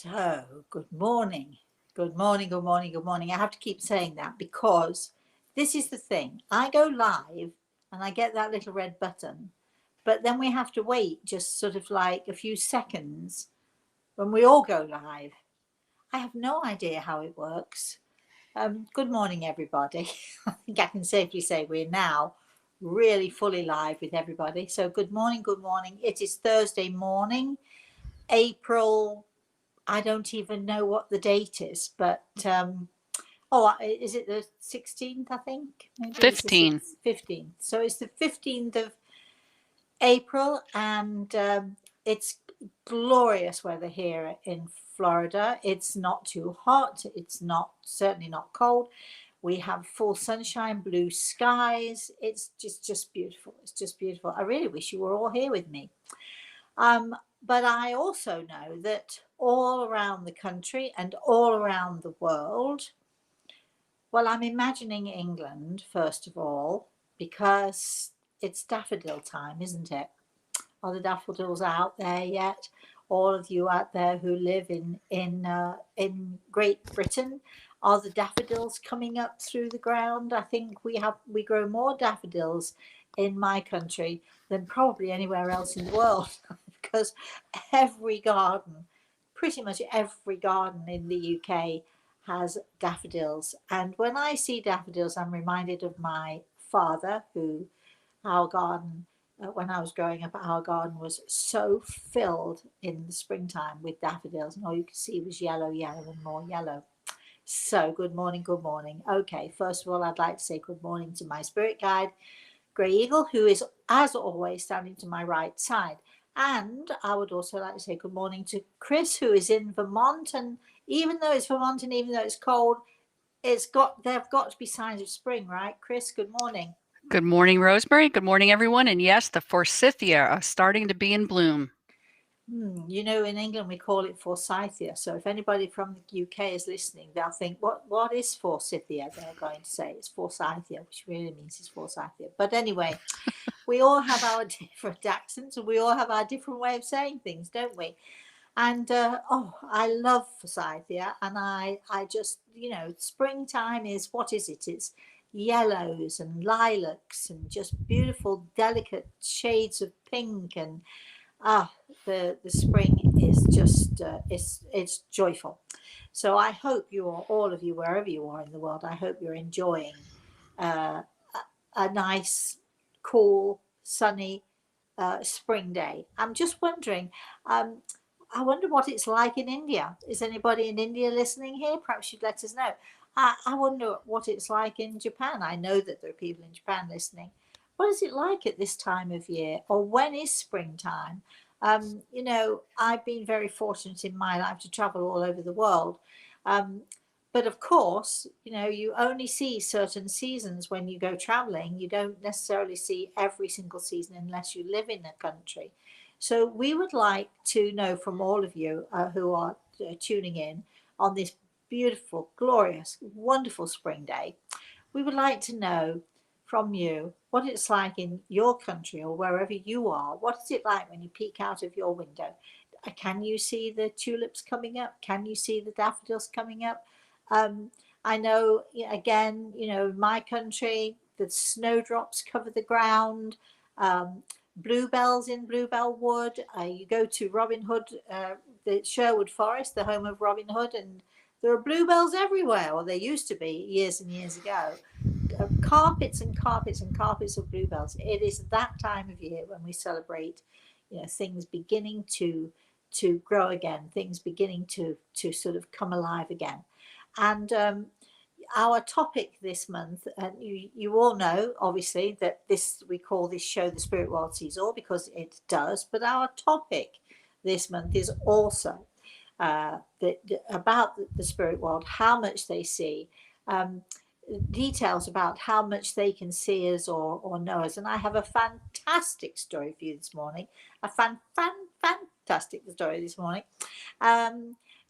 So, good morning. Good morning, good morning, good morning. I have to keep saying that because this is the thing. I go live and I get that little red button, but then we have to wait just sort of like a few seconds when we all go live. I have no idea how it works. Good morning, everybody. I think I can safely say we're now really fully live with everybody. So, good morning, good morning. It is Thursday morning, April. I don't even know what the date is, but is it the 16th? I think maybe 15. It's the 15th. So it's the 15th of April, and it's glorious weather here in Florida. It's not too hot. It's certainly not cold. We have full sunshine, blue skies. It's just beautiful. It's just beautiful. I really wish you were all here with me. But I also know that all around the country and all around the world, well, I'm imagining England, first of all, because it's daffodil time, isn't it? Are the daffodils out there yet? All of you out there who live in Great Britain, are the daffodils coming up through the ground? I think we grow more daffodils in my country than probably anywhere else in the world because every garden, pretty much every garden in the UK has daffodils. And when I see daffodils, I'm reminded of my father, who our garden when I was growing up, our garden was so filled in the springtime with daffodils, and all you could see was yellow, yellow, and more yellow. So, good morning, good morning. Okay, first of all, I'd like to say good morning to my spirit guide, Grey Eagle, who is, as always, standing to my right side. And I would also like to say good morning to Chris, who is in Vermont. And even though it's Vermont and even though it's cold, there have got to be signs of spring, right? Chris, good morning. Good morning, Rosemary. Good morning, everyone. And yes, the forsythia are starting to be in bloom. You know, in England we call it forsythia. So if anybody from the UK is listening, they'll think, what is forsythia? They're going to say it's forsythia, which really means it's forsythia. But anyway, we all have our different accents and we all have our different way of saying things, don't we? And I love forsythia, and I just, springtime is, what is it? It's yellows and lilacs and just beautiful, delicate shades of pink, and the spring is just it's joyful. So I hope all of you, wherever you are in the world, I hope you're enjoying uh, a nice, cool, sunny spring day. I'm just wondering. I wonder what it's like in India. Is anybody in India listening here? Perhaps you'd let us know. I wonder what it's like in Japan. I know that there are people in Japan listening. What is it like at this time of year? Or when is springtime? I've been very fortunate in my life to travel all over the world. Um, but of course, you only see certain seasons when you go traveling. You don't necessarily see every single season unless you live in a country. So we would like to know from all of you who are tuning in on this beautiful, glorious, wonderful spring day. We would like to know from you what it's like in your country or wherever you are. What is it like when you peek out of your window? Can you see the tulips coming up? Can you see the daffodils coming up? Um, I know, again, in my country, the snowdrops cover the ground. Bluebells in Bluebell Wood. You go to Robin Hood, the Sherwood Forest, the home of Robin Hood, and there are bluebells everywhere, or there used to be years and years ago. Carpets and carpets and carpets of bluebells. It is that time of year when we celebrate, things beginning to grow again, things beginning to sort of come alive again. And our topic this month, and you all know obviously that we call this show The Spirit World Sees All, because it does, but our topic this month is also about the spirit world, how much they see, details about how much they can see us or know us. And I have a fantastic story for you this morning, fantastic story this morning.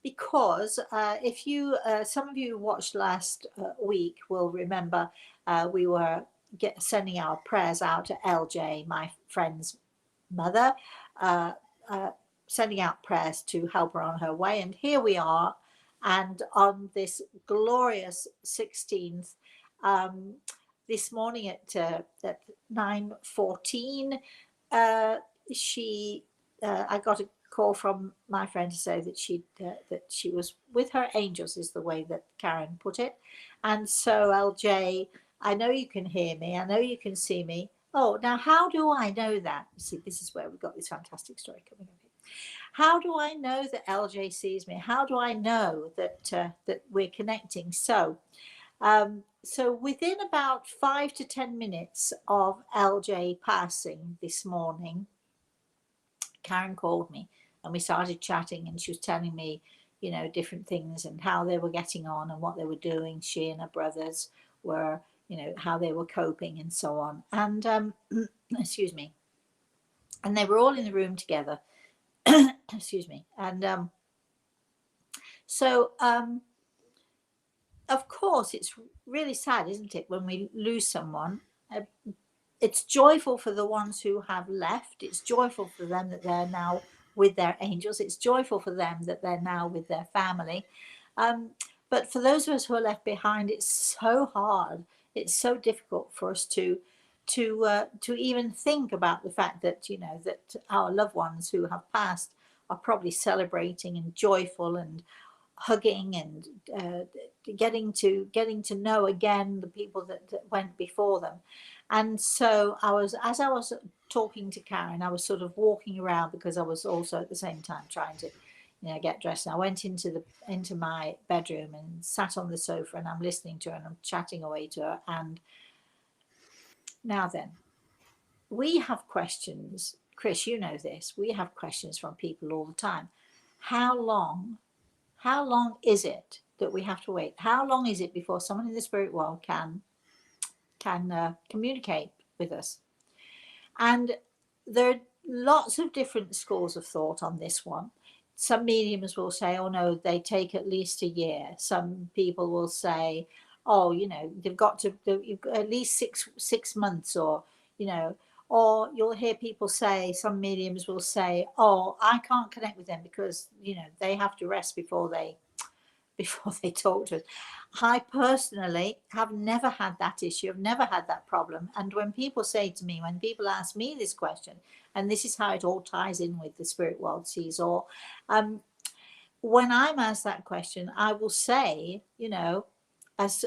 Because if some of you watched last week will remember we were sending our prayers out to LJ, my friend's mother, sending out prayers to help her on her way. And here we are. And on this glorious 16th, this morning at 9:14, I got a call from my friend to say that she was with her angels, is the way that Karen put it. And so, LJ, I know you can hear me. I know you can see me. Oh, now how do I know that? See, this is where we've got this fantastic story coming up here. How do I know that LJ sees me? How do I know that that we're connecting? So within about 5 to 10 minutes of LJ passing this morning, Karen called me and we started chatting, and she was telling me, you know, different things and how they were getting on and what they were doing. She and her brothers were, you know, how they were coping and so on. And excuse me. And they were all in the room together. Excuse me. And so of course, it's really sad, isn't it, when we lose someone? It's joyful for the ones who have left. It's joyful for them that they're now with their angels. It's joyful for them that they're now with their family. But for those of us who are left behind, it's so hard. It's so difficult for us to even think about the fact that, you know, that our loved ones who have passed are probably celebrating and joyful and hugging and getting to know again the people that went before them. And so as I was talking to Karen, I was sort of walking around because I was also at the same time trying to, you know, get dressed. And I went into my bedroom and sat on the sofa, and I'm listening to her and I'm chatting away to her. And now then, we have questions. Chris, you know this. We have questions from people all the time. How long is it that we have to wait? How long is it before someone in the spirit world can communicate with us? And there are lots of different schools of thought on this one. Some mediums will say, oh no, they take at least a year. Some people will say, oh, you know, you've got at least six months, or, you know, or you'll hear people say, some mediums will say, oh, I can't connect with them because, you know, they have to rest before they talk to us. I personally have never had that issue. I've never had that problem. And when people say to me, when people ask me this question, and this is how it all ties in with the spirit world sees all, when I'm asked that question, I will say, you know, as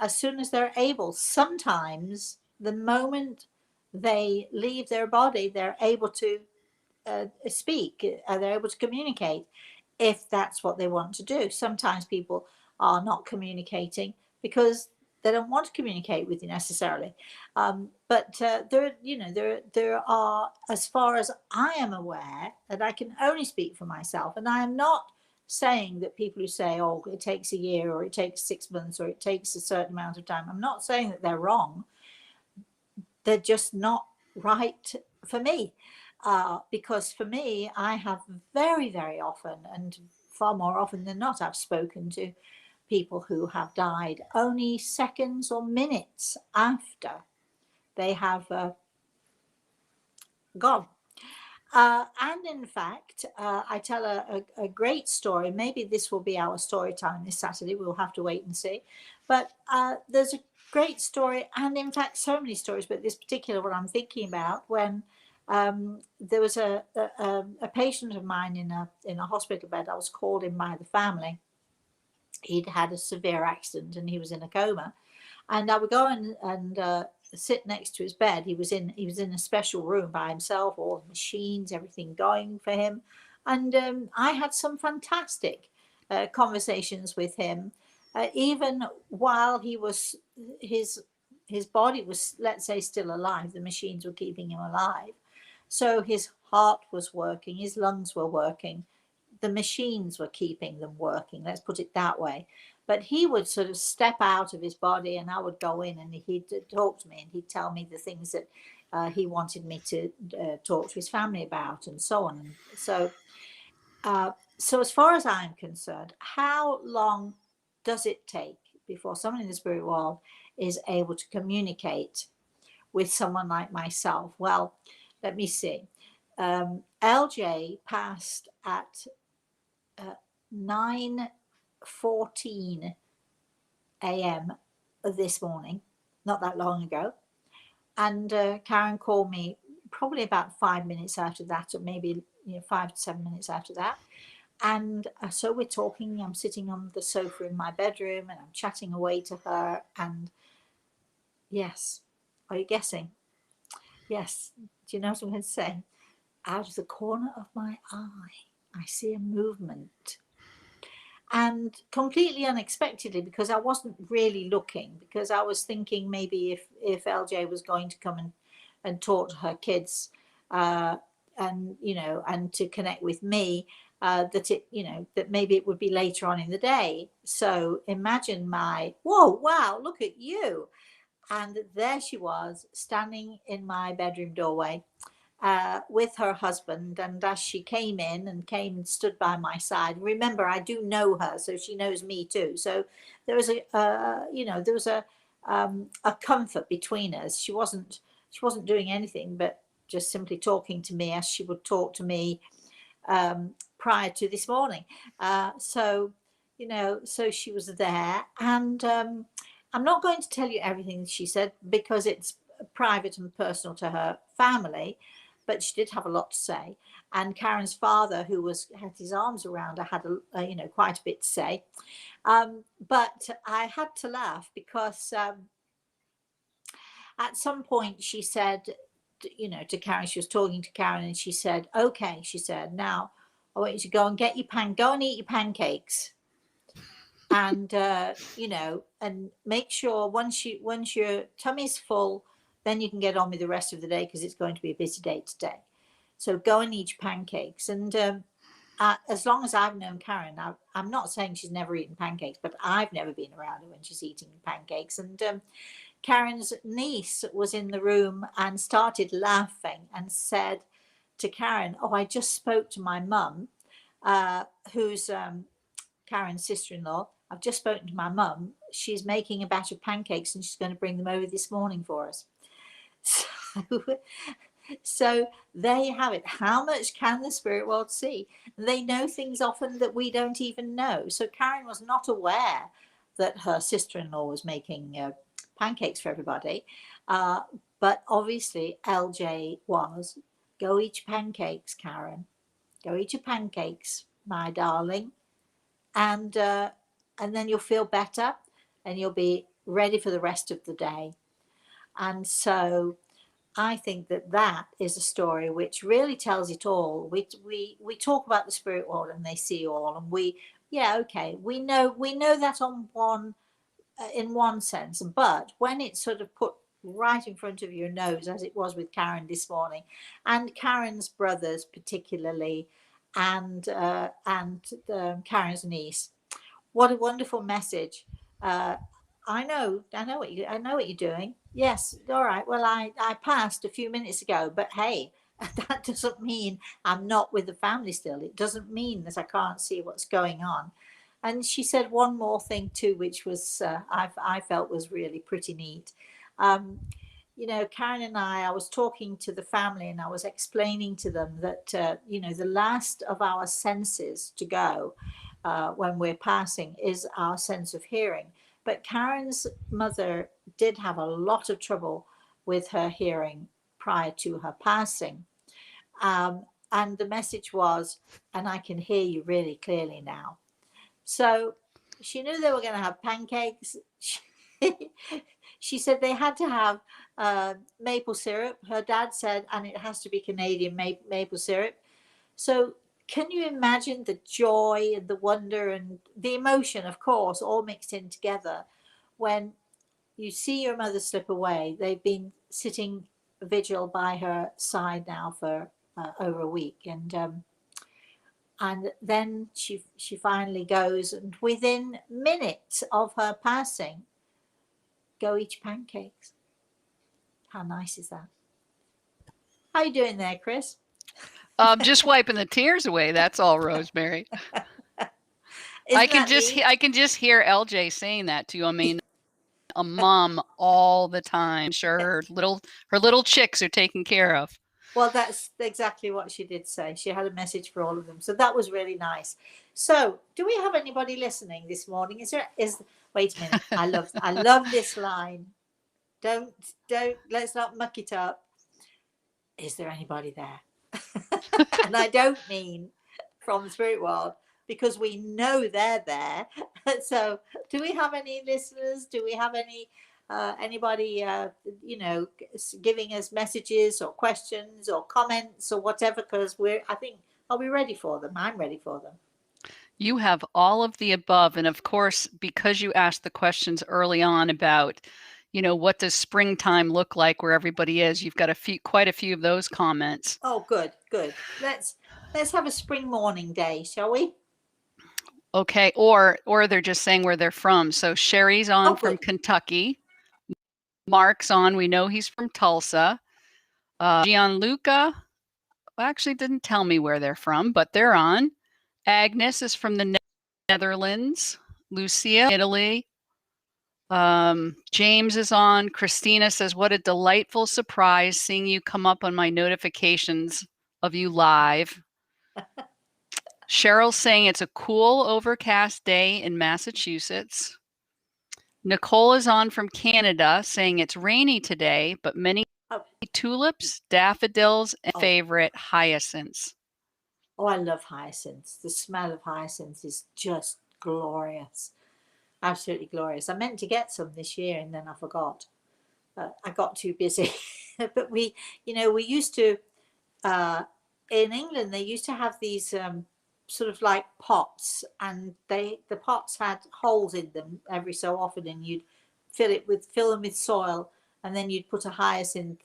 soon as they're able. Sometimes the moment they leave their body, they're able to speak, they're able to communicate, if that's what they want to do. Sometimes people are not communicating because they don't want to communicate with you necessarily. But there are, as far as I am aware, and I can only speak for myself, and I am not saying that people who say, oh, it takes a year, or it takes 6 months, or it takes a certain amount of time, I'm not saying that they're wrong. They're just not right for me. Because for me, I have very, very often, and far more often than not, I've spoken to people who have died only seconds or minutes after they have gone. And in fact, I tell a great story. Maybe this will be our story time this Saturday. We'll have to wait and see. But there's a great story, and in fact, so many stories, but this particular one I'm thinking about, when there was a patient of mine in a hospital bed. I was called in by the family. He'd had a severe accident and he was in a coma. And I would go and sit next to his bed. He was in a special room by himself, all the machines, everything going for him. And I had some fantastic conversations with him, even while his body was, let's say, still alive. The machines were keeping him alive. So his heart was working, his lungs were working, the machines were keeping them working, let's put it that way. But he would sort of step out of his body, and I would go in, and he'd talk to me, and he'd tell me the things that he wanted me to talk to his family about, and so on. And so as far as I'm concerned, how long does it take before someone in the spirit world is able to communicate with someone like myself? Well, let me see. LJ passed at 9:14 a.m. this morning, not that long ago. And Karen called me probably about 5 minutes after that, or maybe 5 to 7 minutes after that. And so we're talking. I'm sitting on the sofa in my bedroom and I'm chatting away to her. And yes, are you guessing? Yes. Do you know what I'm going to say? Out of the corner of my eye, I see a movement. And completely unexpectedly, because I wasn't really looking, because I was thinking maybe if LJ was going to come and talk to her kids, and and to connect with me, that maybe it would be later on in the day. So imagine whoa, wow, look at you. And there she was, standing in my bedroom doorway, with her husband. And as she came in and stood by my side, remember, I do know her, so she knows me too. So there was a comfort between us. She wasn't doing anything but just simply talking to me as she would talk to me prior to this morning. So she was there. And I'm not going to tell you everything she said because it's private and personal to her family, but she did have a lot to say. And Karen's father, who had his arms around her, had quite a bit to say. But I had to laugh because at some point she said, to Karen, she was talking to Karen, and she said, "Okay," she said, "now I want you to go and eat your pancakes." And and make sure once your tummy's full, then you can get on with the rest of the day, because it's going to be a busy day today. So go and eat your pancakes. And as long as I've known Karen, I'm not saying she's never eaten pancakes, but I've never been around her when she's eating pancakes. And Karen's niece was in the room and started laughing and said to Karen, "Oh, I just spoke to my mum, who's Karen's sister-in-law. I've just spoken to my mum. She's making a batch of pancakes and she's going to bring them over this morning for us." So there you have it. How much can the spirit world see? They know things often that we don't even know. So Karen was not aware that her sister-in-law was making pancakes for everybody. But obviously LJ was. Go eat your pancakes, Karen. Go eat your pancakes, my darling. And then you'll feel better and you'll be ready for the rest of the day. And so I think that is a story which really tells it all. We talk about the spirit world and they see all, and we know that in one sense, but when it's sort of put right in front of your nose, as it was with Karen this morning, and Karen's brothers particularly, and Karen's niece, what a wonderful message. I know what you're doing. Yes, all right. Well, I passed a few minutes ago, but hey, that doesn't mean I'm not with the family still. It doesn't mean that I can't see what's going on. And she said one more thing too, which was I felt was really pretty neat. Karen and I was talking to the family, and I was explaining to them that the last of our senses to go when we're passing is our sense of hearing. But Karen's mother did have a lot of trouble with her hearing prior to her passing. And the message was, "And I can hear you really clearly now." So she knew they were going to have pancakes. She said they had to have maple syrup. Her dad said, and it has to be Canadian maple syrup. So can you imagine the joy and the wonder and the emotion, of course, all mixed in together when you see your mother slip away? They've been sitting vigil by her side now for over a week, and then she finally goes, and within minutes of her passing, go eat your pancakes. How nice is that? How you doing there, Chris? Just wiping the tears away. That's all, Rosemary. I can just hear LJ saying that to you. I mean, a mom all the time. Sure, her little chicks are taken care of. Well, that's exactly what she did say. She had a message for all of them. So that was really nice. So do we have anybody listening this morning? Wait a minute. I love this line. Don't, let's not muck it up. Is there anybody there? And I don't mean from the spirit world, because we know they're there. So do we have any listeners? Do we have anybody giving us messages or questions or comments or whatever? Because are we ready for them? I'm ready for them. You have all of the above. And of course, because you asked the questions early on about, what does springtime look like where everybody is, you've got quite a few of those comments. Oh, good. Let's have a spring morning day, shall we? Okay. Or they're just saying where they're from. So Sherry's on from Kentucky. Mark's on. We know he's from Tulsa. Gianluca actually didn't tell me where they're from, but they're on. Agnes is from the Netherlands. Lucia, Italy. James is on. Christina says, what a delightful surprise seeing you come up on my notifications of you live. Cheryl's saying it's a cool overcast day in Massachusetts. Nicole is on from Canada saying it's rainy today, but many tulips, daffodils, and favorite hyacinths. Oh, I love hyacinths. The smell of hyacinths is just glorious. Absolutely glorious. I meant to get some this year and then I forgot. I got too busy. But we used to, in England, they used to have these sort of like pots, and the pots had holes in them every so often, and you'd fill them with soil, and then you'd put a hyacinth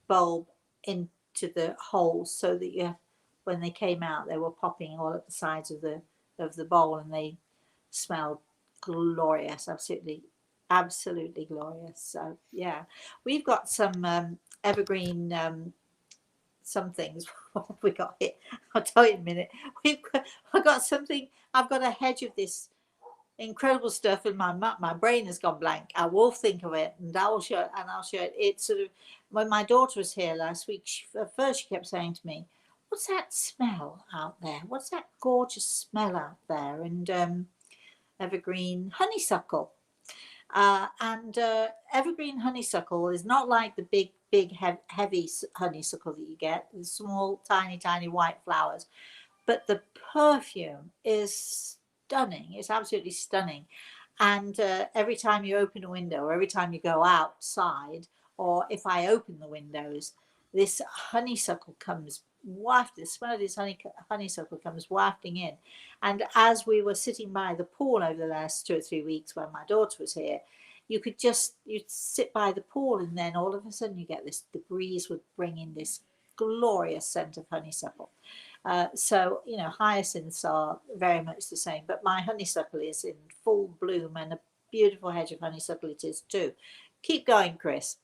bulb into the holes so that when they came out, they were popping all at the sides of the bowl, and they smelled glorious, absolutely glorious. So yeah, we've got some evergreen some things. What have we got here? I'll tell you in a minute. I've got a hedge of this incredible stuff, and my brain has gone blank. I will think of it and I'll show it. It's sort of, when my daughter was here last week, at first she kept saying to me, what's that smell out there? What's that gorgeous smell out there? And evergreen honeysuckle. And evergreen honeysuckle is not like the big heavy honeysuckle that you get, the small tiny white flowers, but the perfume is stunning. It's absolutely stunning. And every time you open a window, or every time you go outside, or if I open the windows, this honeysuckle comes wafting. The smell of this honeysuckle comes wafting in. And as we were sitting by the pool over the last 2 or 3 weeks when my daughter was here, you'd sit by the pool, and then all of a sudden you get the breeze would bring in this glorious scent of honeysuckle. So hyacinths are very much the same, but my honeysuckle is in full bloom, and a beautiful hedge of honeysuckle it is too. Keep going, Chris.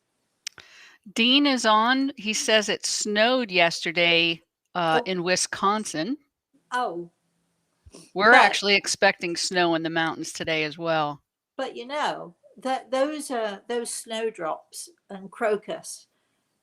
Dean is on. He says it snowed yesterday in Wisconsin. Oh. We're actually expecting snow in the mountains today as well. But those snowdrops and crocus,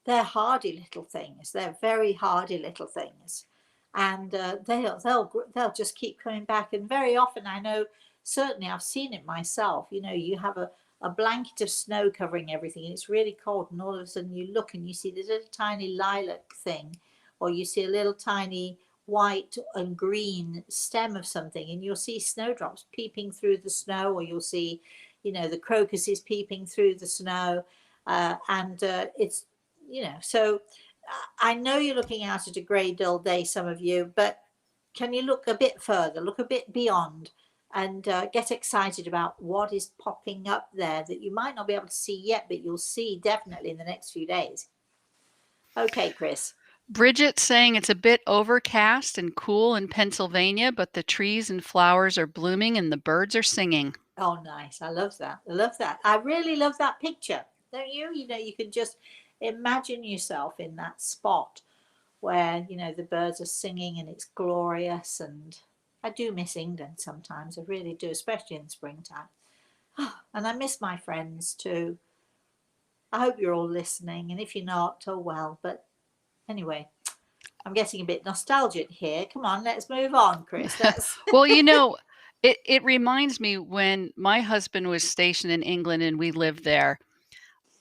they're hardy little things. They're very hardy little things, and they'll just keep coming back. And very often, I know, certainly I've seen it myself. You have a blanket of snow covering everything, and it's really cold, and all of a sudden you look and you see this little tiny lilac thing, or you see a little tiny white and green stem of something, and you'll see snowdrops peeping through the snow, or you'll see the crocuses peeping through the snow, and it's so I know you're looking out at a grey dull day, some of you, but can you look a bit further, look a bit beyond, and get excited about what is popping up there that you might not be able to see yet, but you'll see definitely in the next few days. Okay, Chris. Bridget's saying it's a bit overcast and cool in Pennsylvania, but the trees and flowers are blooming and the birds are singing. Oh, nice. I love that. I really love that picture. Don't you? You can just imagine yourself in that spot where, the birds are singing and it's glorious. And I do miss England sometimes. I really do, especially in the springtime. And I miss my friends too. I hope you're all listening. And if you're not, oh well. But anyway, I'm getting a bit nostalgic here. Come on, let's move on, Chris. Let's... Well, you know, it reminds me when my husband was stationed in England and we lived there.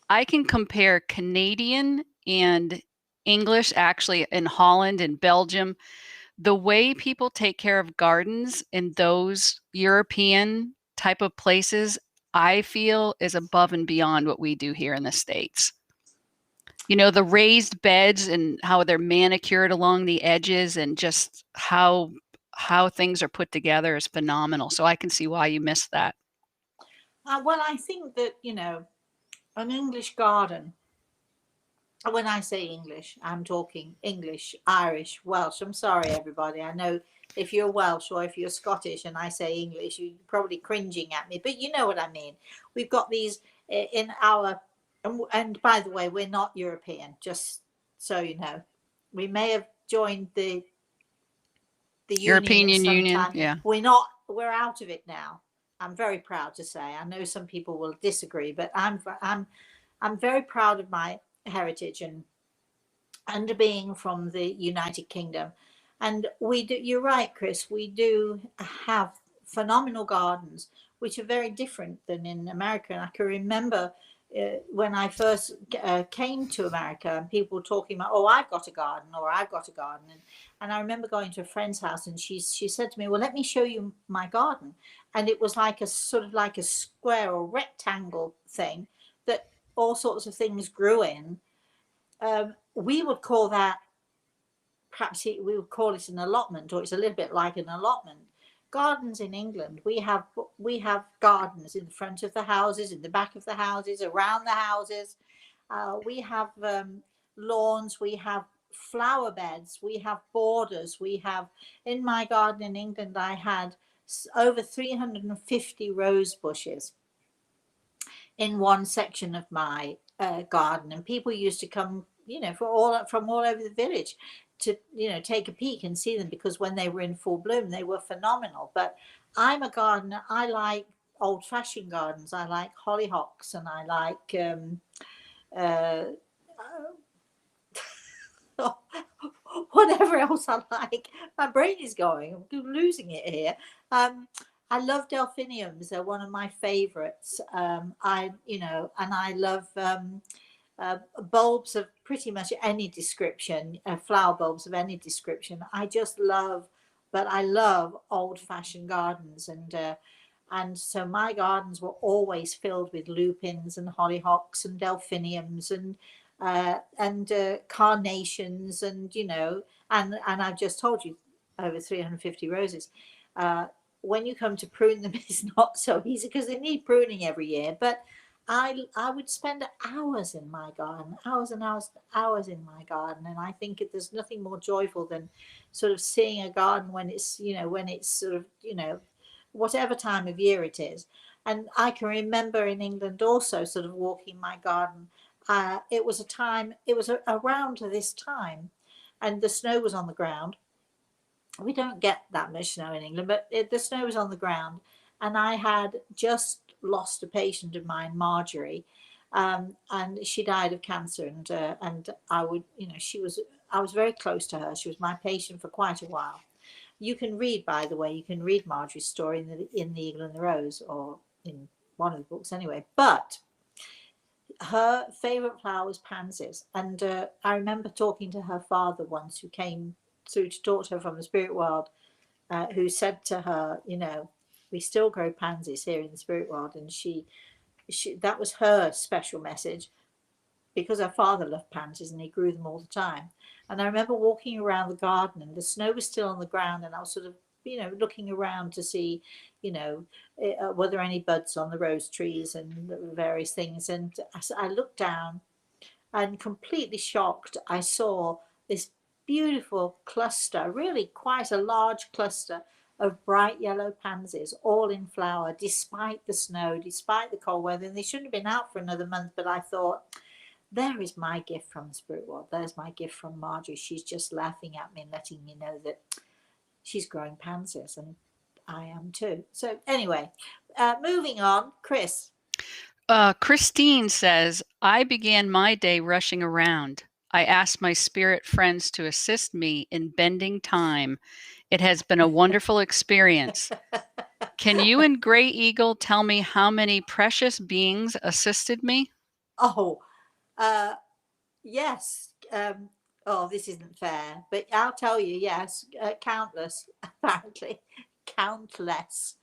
I can compare Canadian and English, actually, in Holland and Belgium. The way people take care of gardens in those European type of places, I feel, is above and beyond what we do here in the States. You know, the raised beds and how they're manicured along the edges, and just how things are put together is phenomenal. So I can see why you missed that. Well, I think that, you know, an English garden, when I say English, I'm talking English, Irish, Welsh. I'm sorry, everybody. I know if you're Welsh or if you're Scottish and I say English, you're probably cringing at me, but you know what I mean. We've got these in our, and by the way, we're not European, just so you know. We may have joined the European Union at some Union, time. yeah. We're out of it now. I'm very proud to say. I know some people will disagree, but I'm very proud of my heritage and being from the United Kingdom. And we do, you're right, Chris, we do have phenomenal gardens which are very different than in America. And I can remember when I first came to America and people were talking about, oh, I've got a garden, or I've got a garden. And I remember going to a friend's house and she said to me, well, let me show you my garden. And it was like a sort of like a square or rectangle thing that all sorts of things grew in. We would call that, perhaps we would call it an allotment, or it's a little bit like an allotment. Gardens in England, we have gardens in the front of the houses, in the back of the houses, around the houses. We have lawns, we have flower beds, we have borders. We have, in my garden in England, I had over 350 rose bushes in one section of my garden, and people used to come, you know, from all over the village to, you know, take a peek and see them, because when they were in full bloom, they were phenomenal. But I'm a gardener. I like old-fashioned gardens. I like hollyhocks, and I like whatever else I like. My brain is going. I'm losing it here. I love delphiniums. They're one of my favorites. And I love bulbs of pretty much any description, flower bulbs of any description. I love old-fashioned gardens, and so my gardens were always filled with lupins and hollyhocks and delphiniums and carnations, and you know, and I've just told you over 350 roses. When you come to prune them, it's not so easy because they need pruning every year. But I would spend hours in my garden, hours and hours in my garden, and I think there's nothing more joyful than sort of seeing a garden when it's, you know, when it's sort of, you know, whatever time of year it is. And I can remember in England also sort of walking my garden. It was around this time, and the snow was on the ground. We don't get that much snow in England, but the snow was on the ground, and I had just lost a patient of mine, Marjorie, and she died of cancer, and I would, you know, I was very close to her. She was my patient for quite a while. You can read, by the way, Marjorie's story in the Eagle and the Rose, or in one of the books anyway. But her favorite flower was pansies, and I remember talking to her father once, who came through to talk to her from the spirit world, who said to her, you know, we still grow pansies here in the spirit world. And she that was her special message, because her father loved pansies and he grew them all the time. And I remember walking around the garden and the snow was still on the ground, and I was sort of, you know, looking around to see, you know, were there any buds on the rose trees and various things. And I looked down, and completely shocked, I saw this beautiful cluster, really quite a large cluster of bright yellow pansies, all in flower, despite the snow, despite the cold weather. And they shouldn't have been out for another month, but I thought, there is my gift from the spirit world. There's my gift from Marjorie. She's just laughing at me and letting me know that she's growing pansies, and I am too. So anyway, moving on, Chris. Christine says, I began my day rushing around. I asked my spirit friends to assist me in bending time. It has been a wonderful experience. Can you and Gray Eagle tell me how many precious beings assisted me? Oh, uh, yes. Oh, this isn't fair, but I'll tell you, yes, countless, apparently, countless,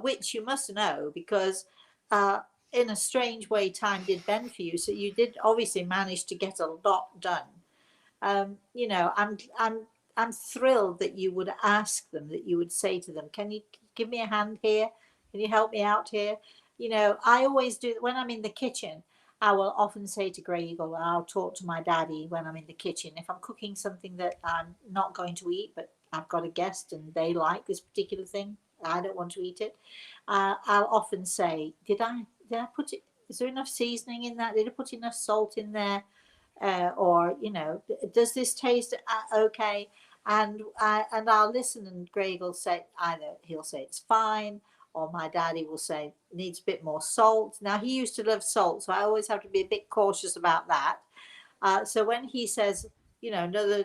which you must know because uh, in a strange way, time did bend for you. So you did obviously manage to get a lot done. You know, I'm thrilled that you would ask them, that you would say to them, "Can you give me a hand here? Can you help me out here?" You know, I always do when I'm in the kitchen. I will often say to Grey Eagle, I'll talk to my daddy when I'm in the kitchen. If I'm cooking something that I'm not going to eat, but I've got a guest and they like this particular thing, I don't want to eat it. I'll often say, did I put it? Is there enough seasoning in that? Did I put enough salt in there? Or you know, does this taste okay? And I'll listen, and Greg will say either he'll say it's fine, or my daddy will say needs a bit more salt. Now he used to love salt, so I always have to be a bit cautious about that. So when he says, you know, another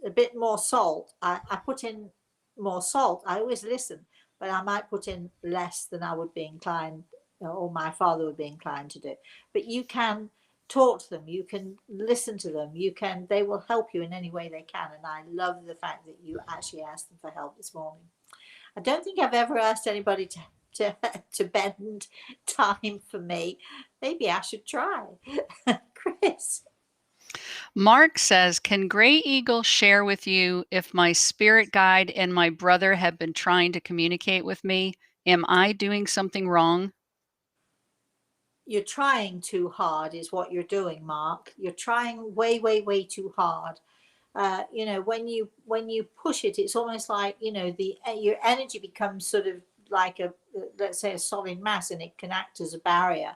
a bit more salt, I put in more salt. I always listen, but I might put in less than I would be inclined, or my father would be inclined to do. But you can talk to them, you can listen to them, they will help you in any way they can. And I love the fact that you actually asked them for help this morning. I don't think I've ever asked anybody to to bend time for me. Maybe I should try. Chris. Mark says, can Gray Eagle share with you if my spirit guide and my brother have been trying to communicate with me? Am I doing something wrong? You're trying too hard is what you're doing, Mark. You're trying way too hard. You know, when you push it, it's almost like, you know, the your energy becomes sort of like a, let's say, a solid mass, and it can act as a barrier.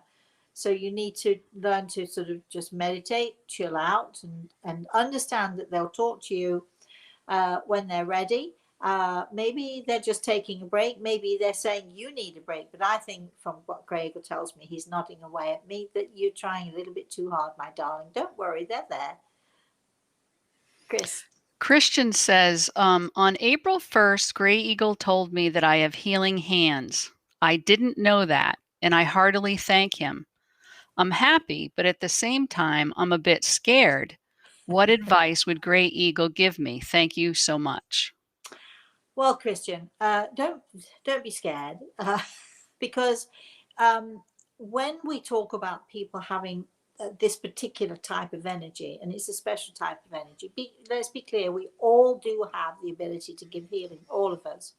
So you need to learn to sort of just meditate, chill out, and understand that they'll talk to you when they're ready. Maybe they're just taking a break. Maybe they're saying you need a break. But I think from what Gregor tells me, he's nodding away at me, that you're trying a little bit too hard, my darling. Don't worry, they're there. Chris. Christian says, on April 1st, Gray Eagle told me that I have healing hands. I didn't know that, and I heartily thank him. I'm happy, but at the same time, I'm a bit scared. What advice would Gray Eagle give me? Thank you so much. Well, Christian, don't be scared, because when we talk about people having this particular type of energy, and it's a special type of energy, let's be clear, we all do have the ability to give healing, all of us.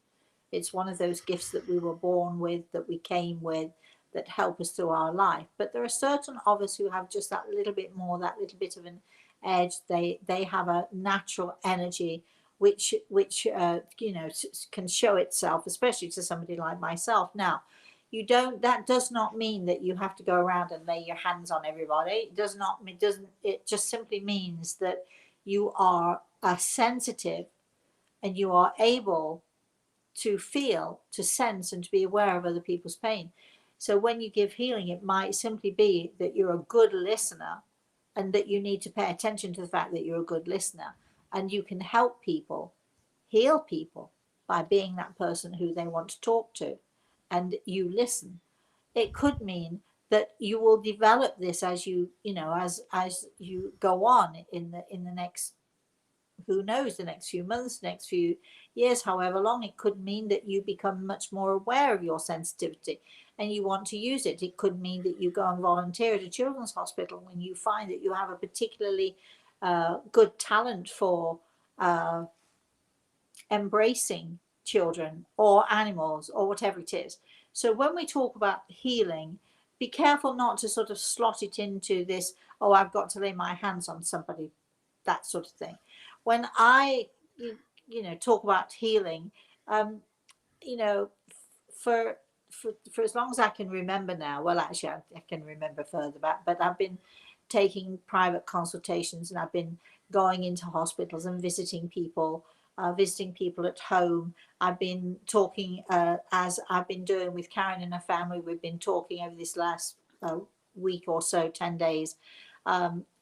It's one of those gifts that we were born with, that we came with, that help us through our life. But there are certain of us who have just that little bit more, that little bit of an edge. They have a natural energy which you know, can show itself, especially to somebody like myself. Now, you don't. That does not mean that you have to go around and lay your hands on everybody. It does not. It doesn't. It just simply means that you are sensitive, and you are able to feel, to sense, and to be aware of other people's pain. So when you give healing, it might simply be that you're a good listener, and that you need to pay attention to the fact that you're a good listener, and you can help people, heal people by being that person who they want to talk to, and you listen. It could mean that you will develop this as you know, as you go on in the next, who knows, the next few months, next few years, however long. It could mean that you become much more aware of your sensitivity and you want to use it. It could mean that you go and volunteer at a children's hospital when you find that you have a particularly good talent for embracing children or animals or whatever it is. So when we talk about healing, be careful not to sort of slot it into this, oh, I've got to lay my hands on somebody, that sort of thing. When I, you know, talk about healing, you know, for for as long as I can remember now, well, actually, I can remember further back, but I've been taking private consultations, and I've been going into hospitals and visiting people at home. I've been talking, as I've been doing with Karen and her family. We've been talking over this last week or so, 10 days,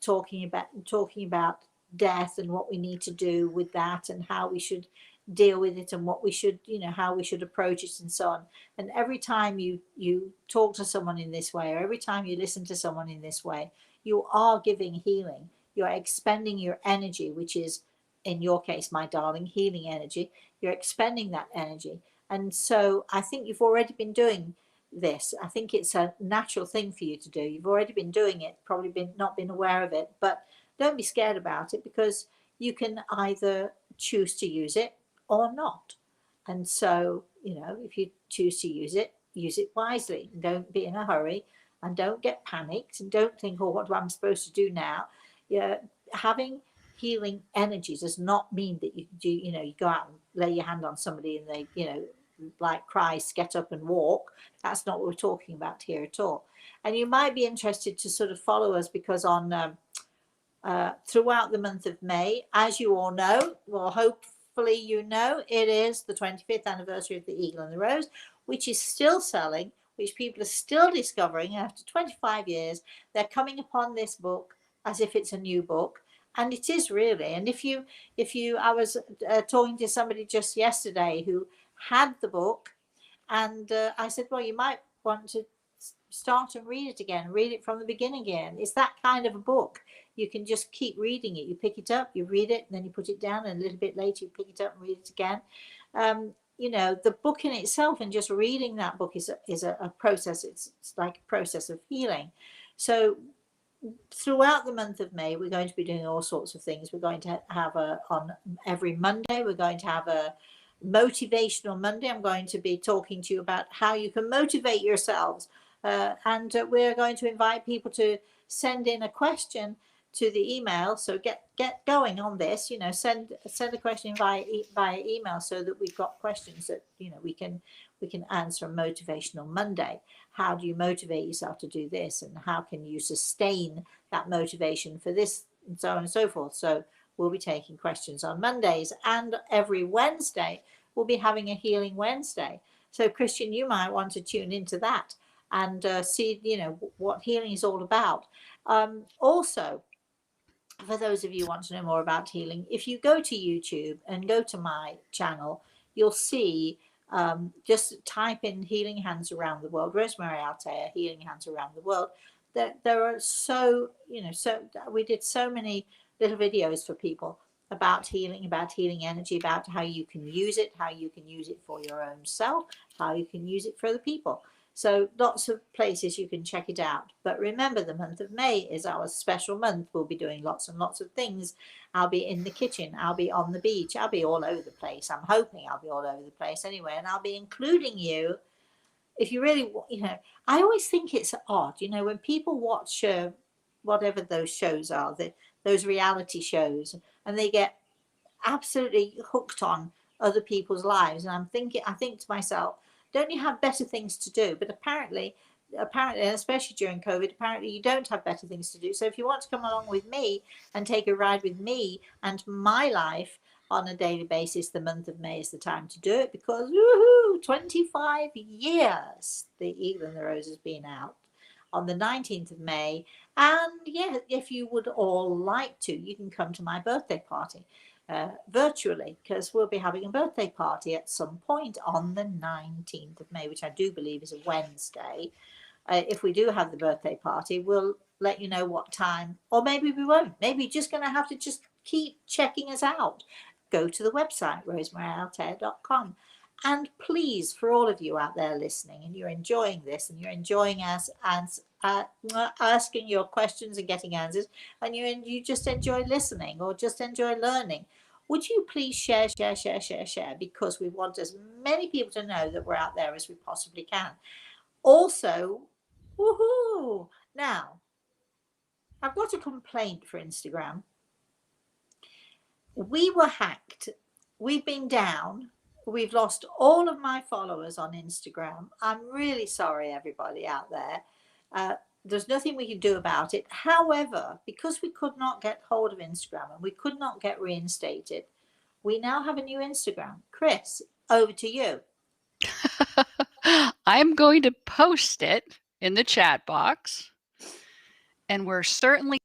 talking about death and what we need to do with that and how we should deal with it and what we should, how we should approach it and so on. And every time you talk to someone in this way, or every time you listen to someone in this way, you are giving healing. You're expending your energy, which is, in your case, my darling, healing energy. You're expending that energy. And so I think you've already been doing this. I think it's a natural thing for you to do. You've already been doing it, probably not been aware of it, but don't be scared about it, because you can either choose to use it or not. And so, if you choose to use it wisely. Don't be in a hurry, and don't get panicked, and don't think, oh, what am I supposed to do now? Having healing energy does not mean that you do, you go out and lay your hand on somebody and they, like Christ, get up and walk. That's not what we're talking about here at all. And you might be interested to sort of follow us, because on throughout the month of May, as you all know, well, hopefully it is the 25th anniversary of The Eagle and the Rose, which is still selling, which people are still discovering after 25 years. They're coming upon this book as if it's a new book, and it is really. And I was talking to somebody just yesterday who had the book, and I said, well, you might want to start and read it again, read it from the beginning again. It's that kind of a book. You can just keep reading it. You pick it up, you read it, and then you put it down, and a little bit later you pick it up and read it again. The book in itself, and just reading that book is a process. It's like a process of healing. So throughout the month of May, we're going to be doing all sorts of things. We're going to have on every Monday, we're going to have a motivational Monday. I'm going to be talking to you about how you can motivate yourselves. And we're going to invite people to send in a question to the email. So get going on this. Send a question via email, so that we've got questions that we can answer on Motivational Monday. How do you motivate yourself to do this, and how can you sustain that motivation for this, and so on and so forth. So we'll be taking questions on Mondays, and every Wednesday we'll be having a Healing Wednesday. So Christian, you might want to tune into that and see what healing is all about. Also, for those of you who want to know more about healing, if you go to YouTube and go to my channel, you'll see, just type in Healing Hands Around the World, Rosemary Altea, Healing Hands Around the World. There are so we did so many little videos for people about healing energy, about how you can use it for your own self, how you can use it for other people. So lots of places you can check it out. But remember, the month of May is our special month. We'll be doing lots and lots of things. I'll be in the kitchen. I'll be on the beach. I'll be all over the place. I'm hoping I'll be all over the place anyway. And I'll be including you. If you really, I always think it's odd, when people watch whatever those shows are, those reality shows, and they get absolutely hooked on other people's lives. And I think to myself, don't you have better things to do? But apparently, especially during COVID, apparently you don't have better things to do. So if you want to come along with me and take a ride with me and my life on a daily basis, the month of May is the time to do it, because woohoo, 25 years the Eagle and the Rose has been out on the 19th of May. And yeah, if you would all like to, you can come to my birthday party. Virtually, because we'll be having a birthday party at some point on the 19th of May, which I do believe is a Wednesday. If we do have the birthday party, we'll let you know what time, or maybe we won't. Maybe you're just going to have to just keep checking us out. Go to the website, rosemaryaltea.com. And please, for all of you out there listening, and you're enjoying this, and you're enjoying us asking your questions and getting answers, and you just enjoy listening or just enjoy learning, would you please share, because we want as many people to know that we're out there as we possibly can. Also, woohoo! Now, I've got a complaint for Instagram. We were hacked. We've been down. We've lost all of my followers on Instagram. I'm really sorry, everybody out there. There's nothing we can do about it. However, because we could not get hold of Instagram and we could not get reinstated, we now have a new Instagram. Chris, over to you. I'm going to post it in the chat box. And we're certainly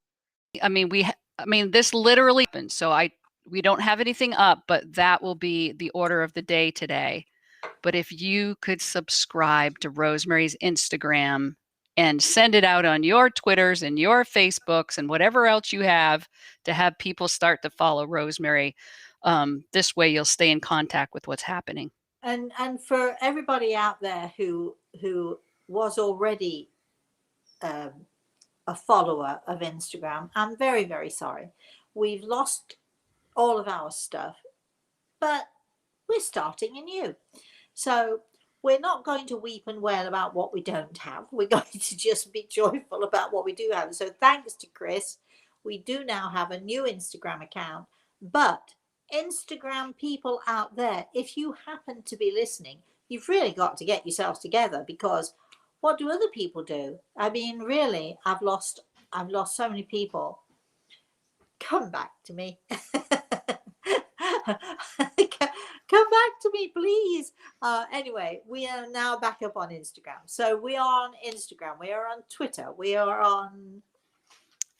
I mean, this literally happened. So we don't have anything up, but that will be the order of the day today. But if you could subscribe to Rosemary's Instagram and send it out on your Twitters and your Facebooks and whatever else you have to have people start to follow Rosemary. This way you'll stay in contact with what's happening. And for everybody out there who was already a follower of Instagram, I'm very, very sorry. We've lost all of our stuff, but we're starting anew. So we're not going to weep and wail about what we don't have. We're going to just be joyful about what we do have. So thanks to Chris, we do now have a new Instagram account. But Instagram people out there, if you happen to be listening, you've really got to get yourselves together, because what do other people do? I mean, really, I've lost so many people. Come back to me. Come back to me, please. Anyway, we are now back up on Instagram. So we are on Instagram. We are on Twitter. We are on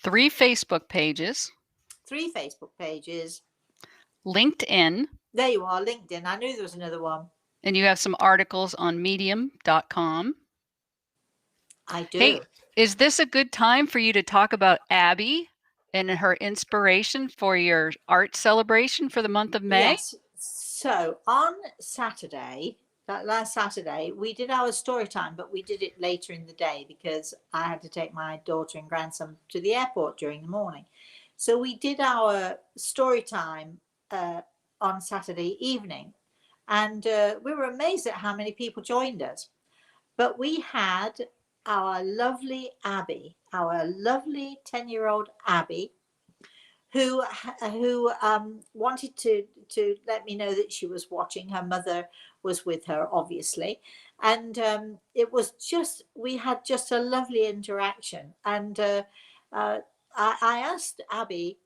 3 Facebook pages. 3 Facebook pages. LinkedIn. There you are, LinkedIn. I knew there was another one. And you have some articles on medium.com. I do. Hey, is this a good time for you to talk about Abby and her inspiration for your art celebration for the month of May? Yes. So on Saturday, that last Saturday, we did our story time, but we did it later in the day because I had to take my daughter and grandson to the airport during the morning. So we did our story time on Saturday evening, and we were amazed at how many people joined us. But we had our lovely Abby, our lovely 10-year-old Abby, who wanted to let me know that she was watching. Her mother was with her, obviously, and it was just, we had just a lovely interaction. And I asked Abby,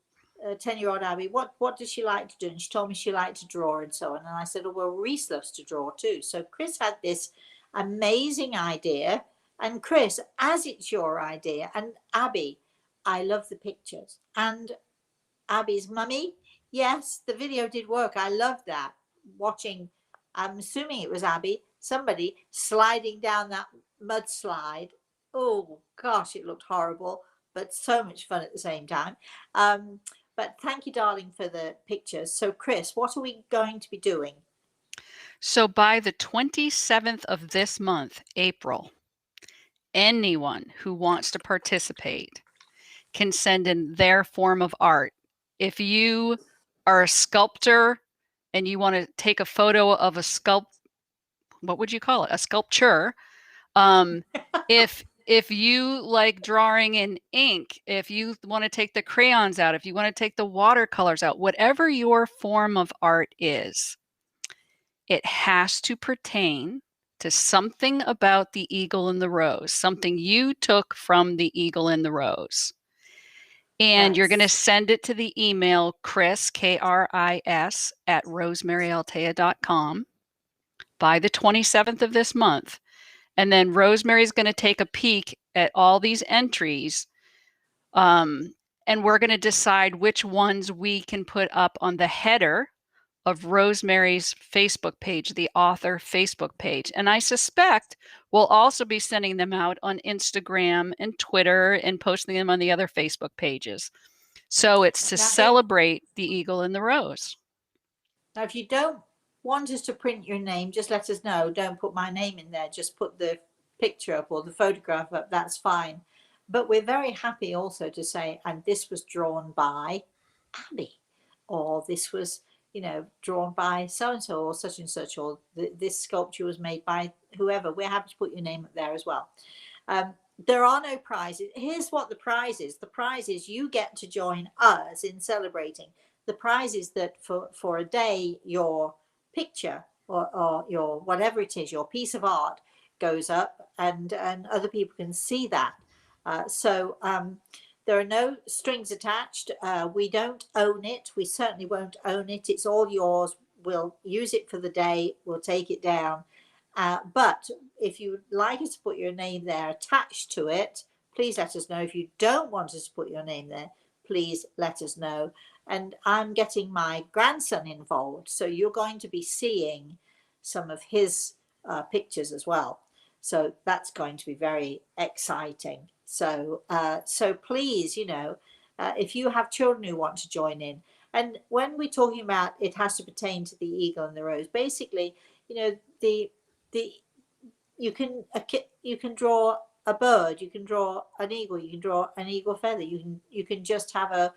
10-year-old Abby, what does she like to do? And she told me she liked to draw and so on. And I said, oh, well, Reese loves to draw too. So Chris had this amazing idea. And Chris, as it's your idea, and Abby, I love the pictures. And Abby's mummy, yes, the video did work. I loved that. Watching, I'm assuming it was Abby, somebody sliding down that mudslide. Oh gosh, it looked horrible, but so much fun at the same time. But thank you, darling, for the pictures. So Chris, what are we going to be doing? So by the 27th of this month, April, anyone who wants to participate can send in their form of art. If you are a sculptor and you want to take a photo of what would you call it? A sculpture. If you like drawing in ink, if you want to take the crayons out, if you want to take the watercolors out, whatever your form of art is, it has to pertain to something about the eagle and the rose, something you took from the eagle and the rose. And you're going to send it to the email Chris, K-R-I-S, at rosemaryaltea.com by the 27th of this month. And then Rosemary's going to take a peek at all these entries. And we're going to decide which ones we can put up on the header of Rosemary's Facebook page, the author Facebook page. And I suspect we'll also be sending them out on Instagram and Twitter and posting them on the other Facebook pages. So it's to celebrate the eagle and the rose. Now, if you don't want us to print your name, just let us know. Don't put my name in there. Just put the picture up or the photograph up. That's fine. But we're very happy also to say, and this was drawn by Abby, or this was, drawn by so-and-so or such and such, or this sculpture was made by whoever. We're happy to put your name up there as well. There are no prizes. Here's what the prize is. The prize is you get to join us in celebrating. The prize is that for a day, your picture or your whatever it is, your piece of art goes up and other people can see that. So there are no strings attached. We don't own it. We certainly won't own it. It's all yours. We'll use it for the day. We'll take it down. But if you would like us to put your name there attached to it, please let us know. If you don't want us to put your name there, please let us know. And I'm getting my grandson involved, so you're going to be seeing some of his pictures as well. So that's going to be very exciting. So so please, if you have children who want to join in, and when we're talking about it has to pertain to the eagle and the rose, basically, the you can draw a bird, you can draw an eagle, you can draw an eagle feather, you can just have a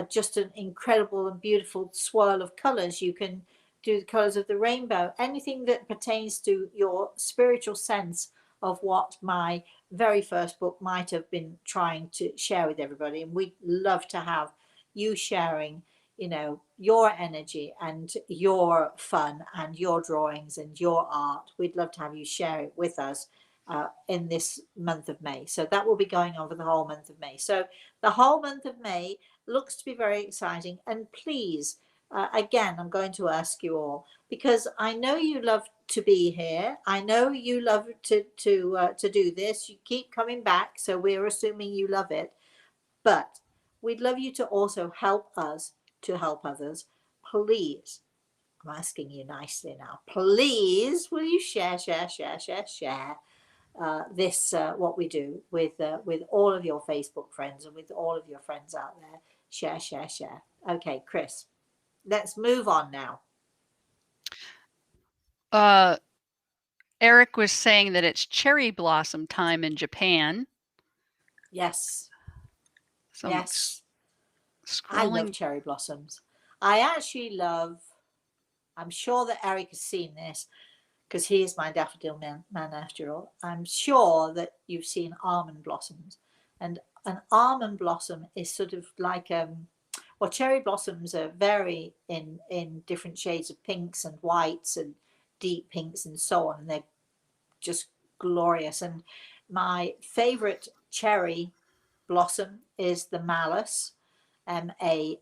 just an incredible and beautiful swirl of colors. You can do the colors of the rainbow, anything that pertains to your spiritual sense of what my very first book might have been trying to share with everybody. And we'd love to have you sharing your energy and your fun and your drawings and your art. We'd love to have you share it with us in this month of May. So that will be going on for the whole month of May. So the whole month of May looks to be very exciting. And please, again, I'm going to ask you all, because I know you love to be here. I know you love to do this. You keep coming back, so we're assuming you love it. But we'd love you to also help us to help others. Please, I'm asking you nicely now, please, will you share this, what we do with all of your Facebook friends and with all of your friends out there. Share. Okay, Chris, let's move on now. Eric was saying that it's cherry blossom time in Japan. Yes. So yes. Scrolling. I love cherry blossoms. I actually love, I'm sure that Eric has seen this because he is my daffodil man after all. I'm sure that you've seen almond blossoms, and an almond blossom is sort of like well, cherry blossoms are vary in different shades of pinks and whites and deep pinks and so on, and they're just glorious. And my favorite cherry blossom is the Malus, Malus.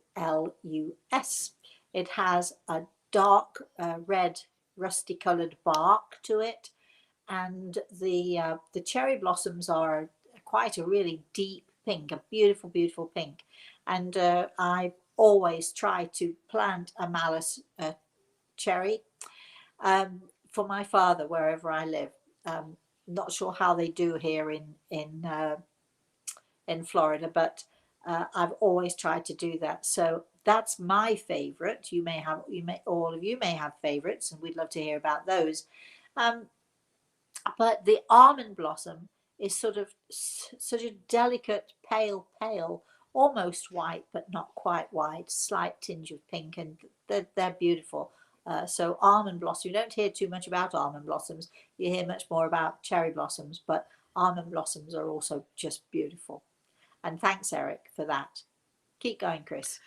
It has a dark red rusty colored bark to it, and the cherry blossoms are quite a really deep pink, a beautiful pink. And I always try to plant a Malus cherry for my father wherever I live. Not sure how they do here in Florida, but I've always tried to do that. So that's my favorite. All of you may have favorites, and we'd love to hear about those. But the almond blossom is such a delicate, pale, almost white, but not quite white, slight tinge of pink, and they're beautiful. So almond blossom, you don't hear too much about almond blossoms. You hear much more about cherry blossoms, but almond blossoms are also just beautiful. And thanks, Eric, for that. Keep going, Chris.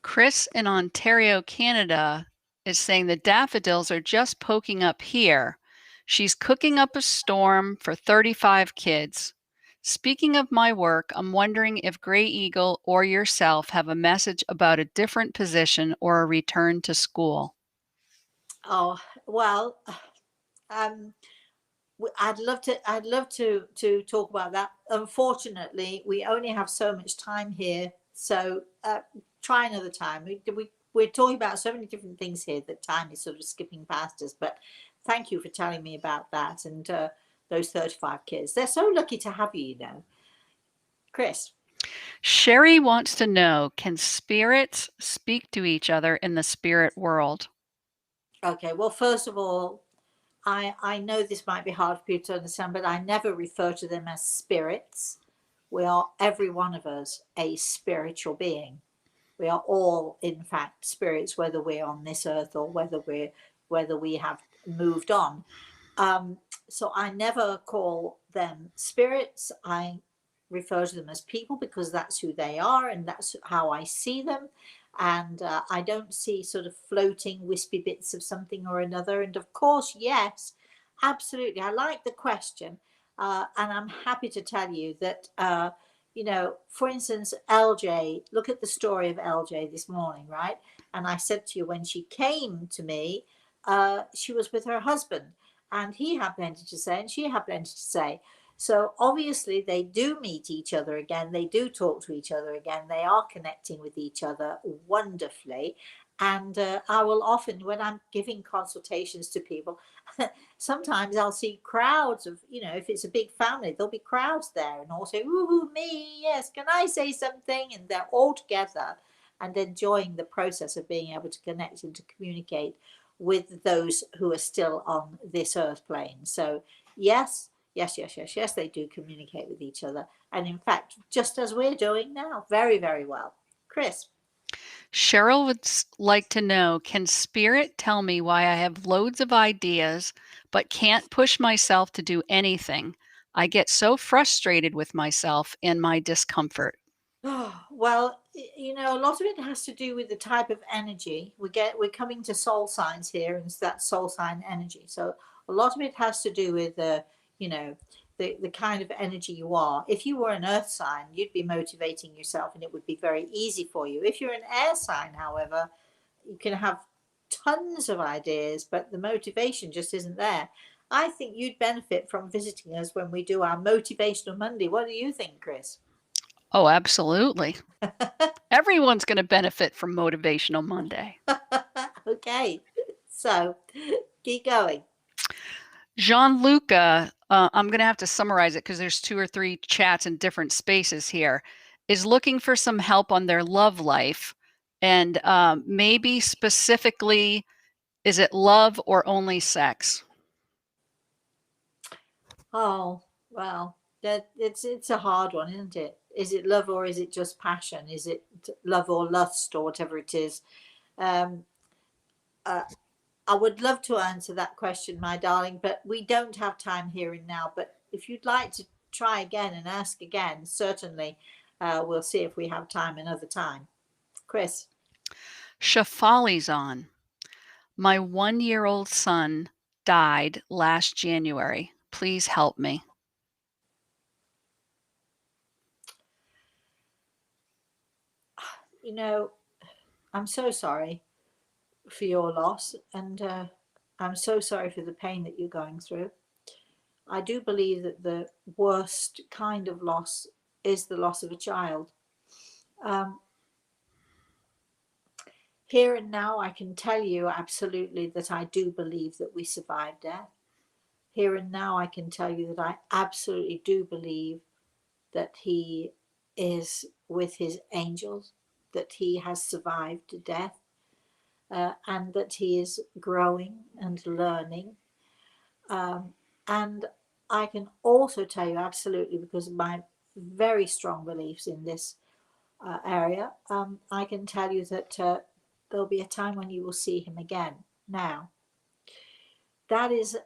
Chris in Ontario, Canada is saying the daffodils are just poking up here. She's cooking up a storm for 35 kids. Speaking of my work, I'm wondering if Grey Eagle or yourself have a message about a different position or a return to school. Oh, well, I'd love to talk about that. Unfortunately, we only have so much time here, so try another time. We're talking about so many different things here that time is sort of skipping past us. But thank you for telling me about that and those 35 kids. They're so lucky to have you, Chris. Sherry wants to know, can spirits speak to each other in the spirit world? Okay, well, first of all, I know this might be hard for people to understand, but I never refer to them as spirits. We are, every one of us, a spiritual being. We are all, in fact, spirits, whether we're on this earth or whether we have moved on. So I never call them spirits. I refer to them as people because that's who they are and that's how I see them. And I don't see sort of floating wispy bits of something or another. And of course, yes, absolutely. I like the question. And I'm happy to tell you that, for instance, LJ, look at the story of LJ this morning, right? And I said to you, when she came to me, she was with her husband and he had plenty to say and she had plenty to say. So obviously they do meet each other again. They do talk to each other again. They are connecting with each other wonderfully. And I will often, when I'm giving consultations to people, sometimes I'll see crowds of, if it's a big family, there'll be crowds there and all say, woohoo, me, yes, can I say something? And they're all together and enjoying the process of being able to connect and to communicate with those who are still on this earth plane. So yes, they do communicate with each other. And in fact, just as we're doing now, very, very well. Chris. Cheryl would like to know, can spirit tell me why I have loads of ideas, but can't push myself to do anything? I get so frustrated with myself and my discomfort. Oh, well, a lot of it has to do with the type of energy we're coming to soul signs here, and it's that soul sign energy. So a lot of it has to do with the kind of energy you are. If you were an earth sign, you'd be motivating yourself and it would be very easy for you. If you're an air sign, however, you can have tons of ideas, but the motivation just isn't there. I think you'd benefit from visiting us when we do our Motivational Monday. What do you think, Chris? Oh, absolutely. Everyone's going to benefit from Motivational Monday. Okay, so keep going. Gianluca, I'm going to have to summarize it because there's 2 or 3 chats in different spaces here, is looking for some help on their love life. And maybe specifically, is it love or only sex? Oh, well, it's a hard one, isn't it? Is it love or is it just passion? Is it love or lust or whatever it is? Um, I would love to answer that question, my darling, but we don't have time here and now. But if you'd like to try again and ask again, certainly we'll see if we have time another time. Chris. Shafali's on. My 1-year-old son died last January. Please help me. I'm so sorry for your loss, and I'm so sorry for the pain that you're going through. I do believe that the worst kind of loss is the loss of a child. Um, Here and now, I can tell you absolutely that I do believe that we survive death. Here and now, I can tell you that I absolutely do believe that he is with his angels, that he has survived death, and that he is growing and learning. And I can also tell you absolutely, because of my very strong beliefs in this area, I can tell you that there'll be a time when you will see him again. Now, that is,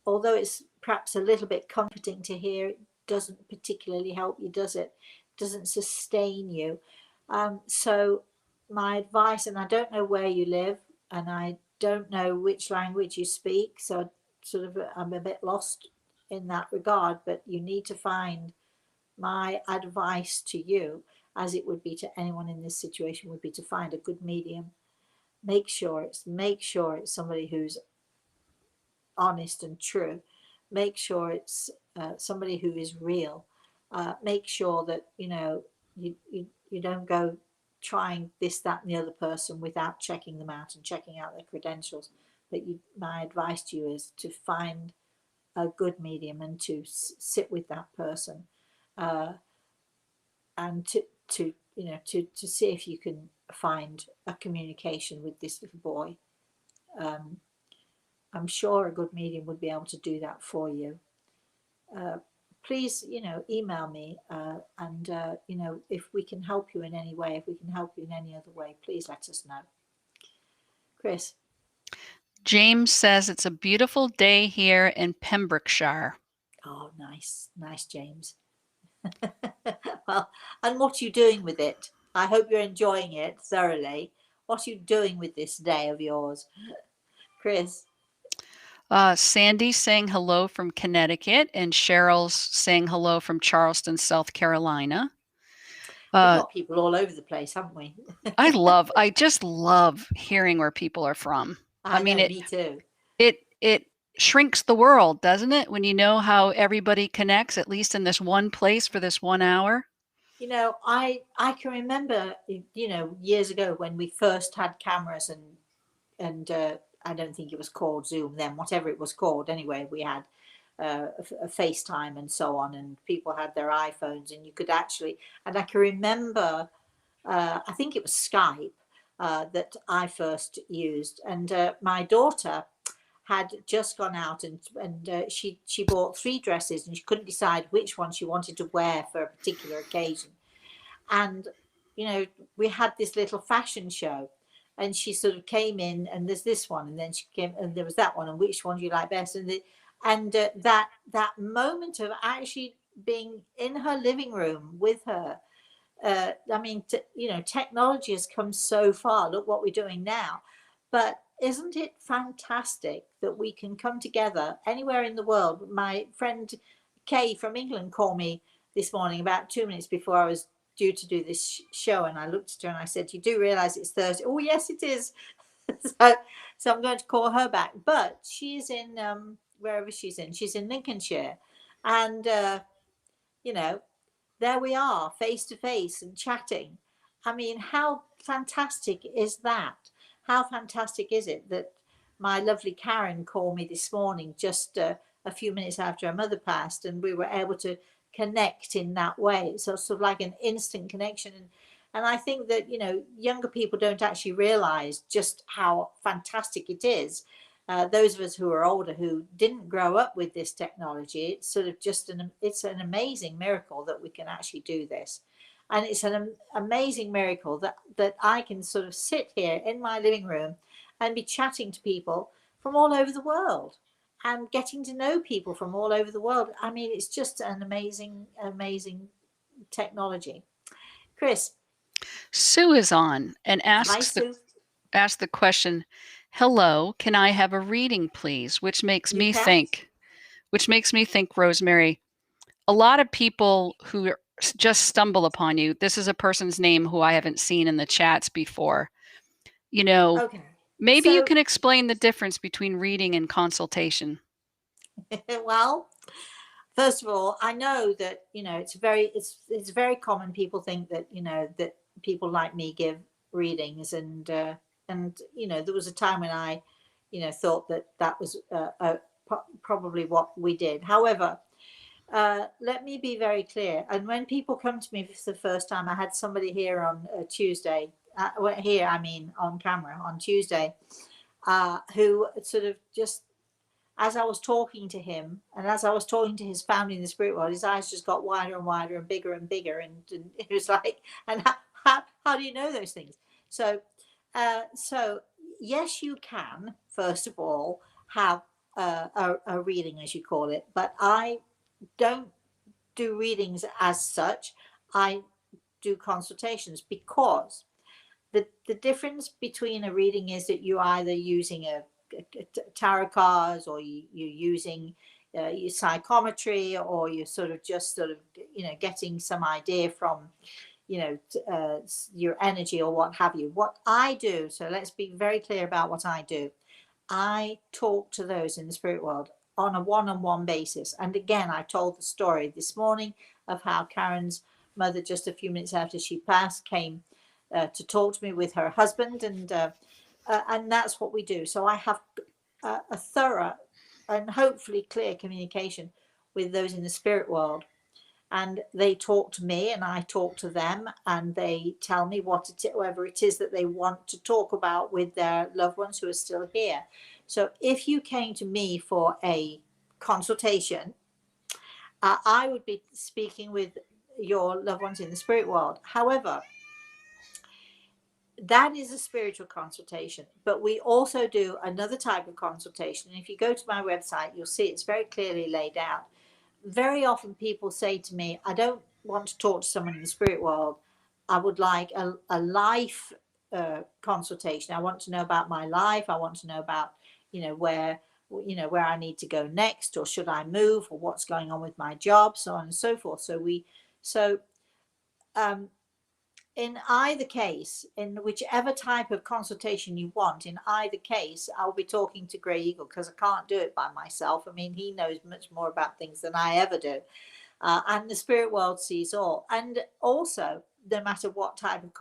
although it's perhaps a little bit comforting to hear, it doesn't particularly help you, does it? It doesn't sustain you. So my advice, and I don't know where you live, and I don't know which language you speak, so sort of I'm a bit lost in that regard, but you need to find, my advice to you, as it would be to anyone in this situation, would be to find a good medium. Make sure it's somebody who's honest and true. Make sure it's somebody who is real. Make sure that you don't go trying this, that, and the other person without checking them out and checking out their credentials. But my advice to you is to find a good medium and to sit with that person, and to see if you can find a communication with this little boy. I'm sure a good medium would be able to do that for you. Please, email me, and if we can help you in any way, if we can help you in any other way, please let us know. Chris. James says it's a beautiful day here in Pembrokeshire. Oh, nice, James. Well, and what are you doing with it? I hope you're enjoying it thoroughly. What are you doing with this day of yours, Chris? Sandy's saying hello from Connecticut, and Cheryl's saying hello from Charleston, South Carolina. We've got people all over the place, haven't we? I just love hearing where people are from. I mean, me too. It shrinks the world, doesn't it? When you know how everybody connects, at least in this one place for this 1 hour. You know, I can remember, you know, years ago when we first had cameras, and I don't think it was called Zoom then, whatever it was called. Anyway, we had a FaceTime and so on, and people had their iPhones, and you could actually. And I can remember, I think it was Skype that I first used, and my daughter had just gone out, and she bought 3 dresses, and she couldn't decide which one she wanted to wear for a particular occasion. And you know, we had this little fashion show, and she sort of came in, and there's this one, and then she came, and there was that one, and which one do you like best? And that moment of actually being in her living room with her. I mean, you know, technology has come so far. Look what we're doing now. But isn't it fantastic that we can come together anywhere in the world? My friend Kay from England called me this morning about 2 minutes before I was due to do this show, and I looked at her and I said, "You do realize it's Thursday?" "Oh, yes, it is." So I'm going to call her back. But she's in wherever she's in Lincolnshire, and you know, there we are, face to face and chatting. I mean, how fantastic is that? How fantastic is it that my lovely Karen called me this morning, just a few minutes after her mother passed, and we were able to connect in that way. So sort of like an instant connection. And I think that, you know, younger people don't actually realize just how fantastic it is. Those of us who are older, who didn't grow up with this technology, it's sort of just it's an amazing miracle that we can actually do this. And it's an amazing miracle that I can sort of sit here in my living room and be chatting to people from all over the world and getting to know people from all over the world. I mean, it's just an amazing, amazing technology. Chris. Sue is on and Hi, asks Sue. the question, "Hello, can I have a reading, please?" Which makes You me can. think, Rosemary, a lot of people who just stumble upon you. This is a person's name who I haven't seen in the chats before. You know, Okay. maybe you So, can explain the difference between reading and consultation. well, first of all, I know that, you know, it's very common. People think that, you know, that people like me give readings, and you know, there was a time when I, you know, thought that that was probably what we did. However, let me be very clear. And when people come to me for the first time, I had somebody here on Tuesday. Here, I mean, on camera on Tuesday, who sort of just, as I was talking to him, and as I was talking to his family in the spirit world, his eyes just got wider and wider and bigger, and it was like, and how do you know those things? So, so yes, you can first of all have a reading, as you call it, but I don't do readings as such. I do consultations, because the difference between a reading is that you're either using a tarot cards, or you're using your psychometry, or you're sort of you know, getting some idea from, you know, your energy or what have you. What I do, so let's be very clear about what I do. I talk to those in the spirit world on a one-on-one basis. And again, I told the story this morning of how Karen's mother, just a few minutes after she passed, came to talk to me with her husband, and that's what we do. So I have a thorough and hopefully clear communication with those in the spirit world, and they talk to me and I talk to them, and they tell me whatever it is that they want to talk about with their loved ones who are still here. So if you came to me for a consultation, I would be speaking with your loved ones in the spirit world. However, that is a spiritual consultation, but we also do another type of consultation. And if you go to my website, you'll see it's very clearly laid out. Very often people say to me, I don't want to talk to someone in the spirit world. I would like a life consultation. I want to know about my life. I want to know about, you know, where I need to go next, or should I move, or what's going on with my job, so on and so forth. So um, in either case, in whichever type of consultation you want, in either case, I'll be talking to Grey Eagle, because I can't do it by myself. I mean, he knows much more about things than I ever do. And the spirit world sees all. And also, no matter what type of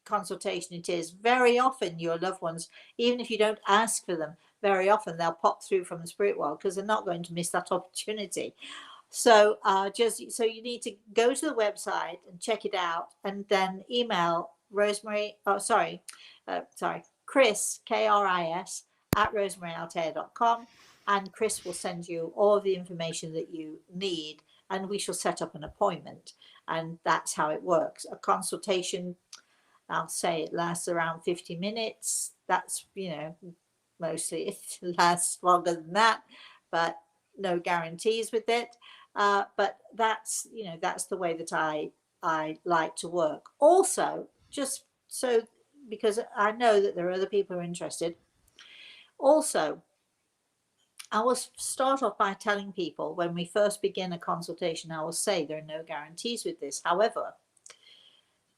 consultation it is, very often your loved ones, even if you don't ask for them, very often they'll pop through from the spirit world, because they're not going to miss that opportunity. So so you need to go to the website and check it out, and then email Rosemary, Chris, Kris, at rosemaryaltea.com, and Chris will send you all of the information that you need, and we shall set up an appointment. And that's how it works. A consultation, I'll say it lasts around 50 minutes. That's, mostly it lasts longer than that, but no guarantees with it. But that's the way that I like to work. Also, just so, because I know that there are other people who are interested. Also, I will start off by telling people, when we first begin a consultation, I will say there are no guarantees with this. However,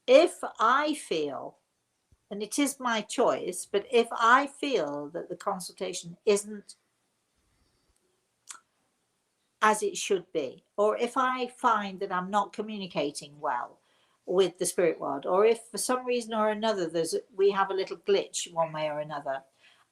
if I feel, and it is my choice, but if I feel that the consultation isn't as it should be, or if I find that I'm not communicating well with the spirit world, or if for some reason or another we have a little glitch one way or another,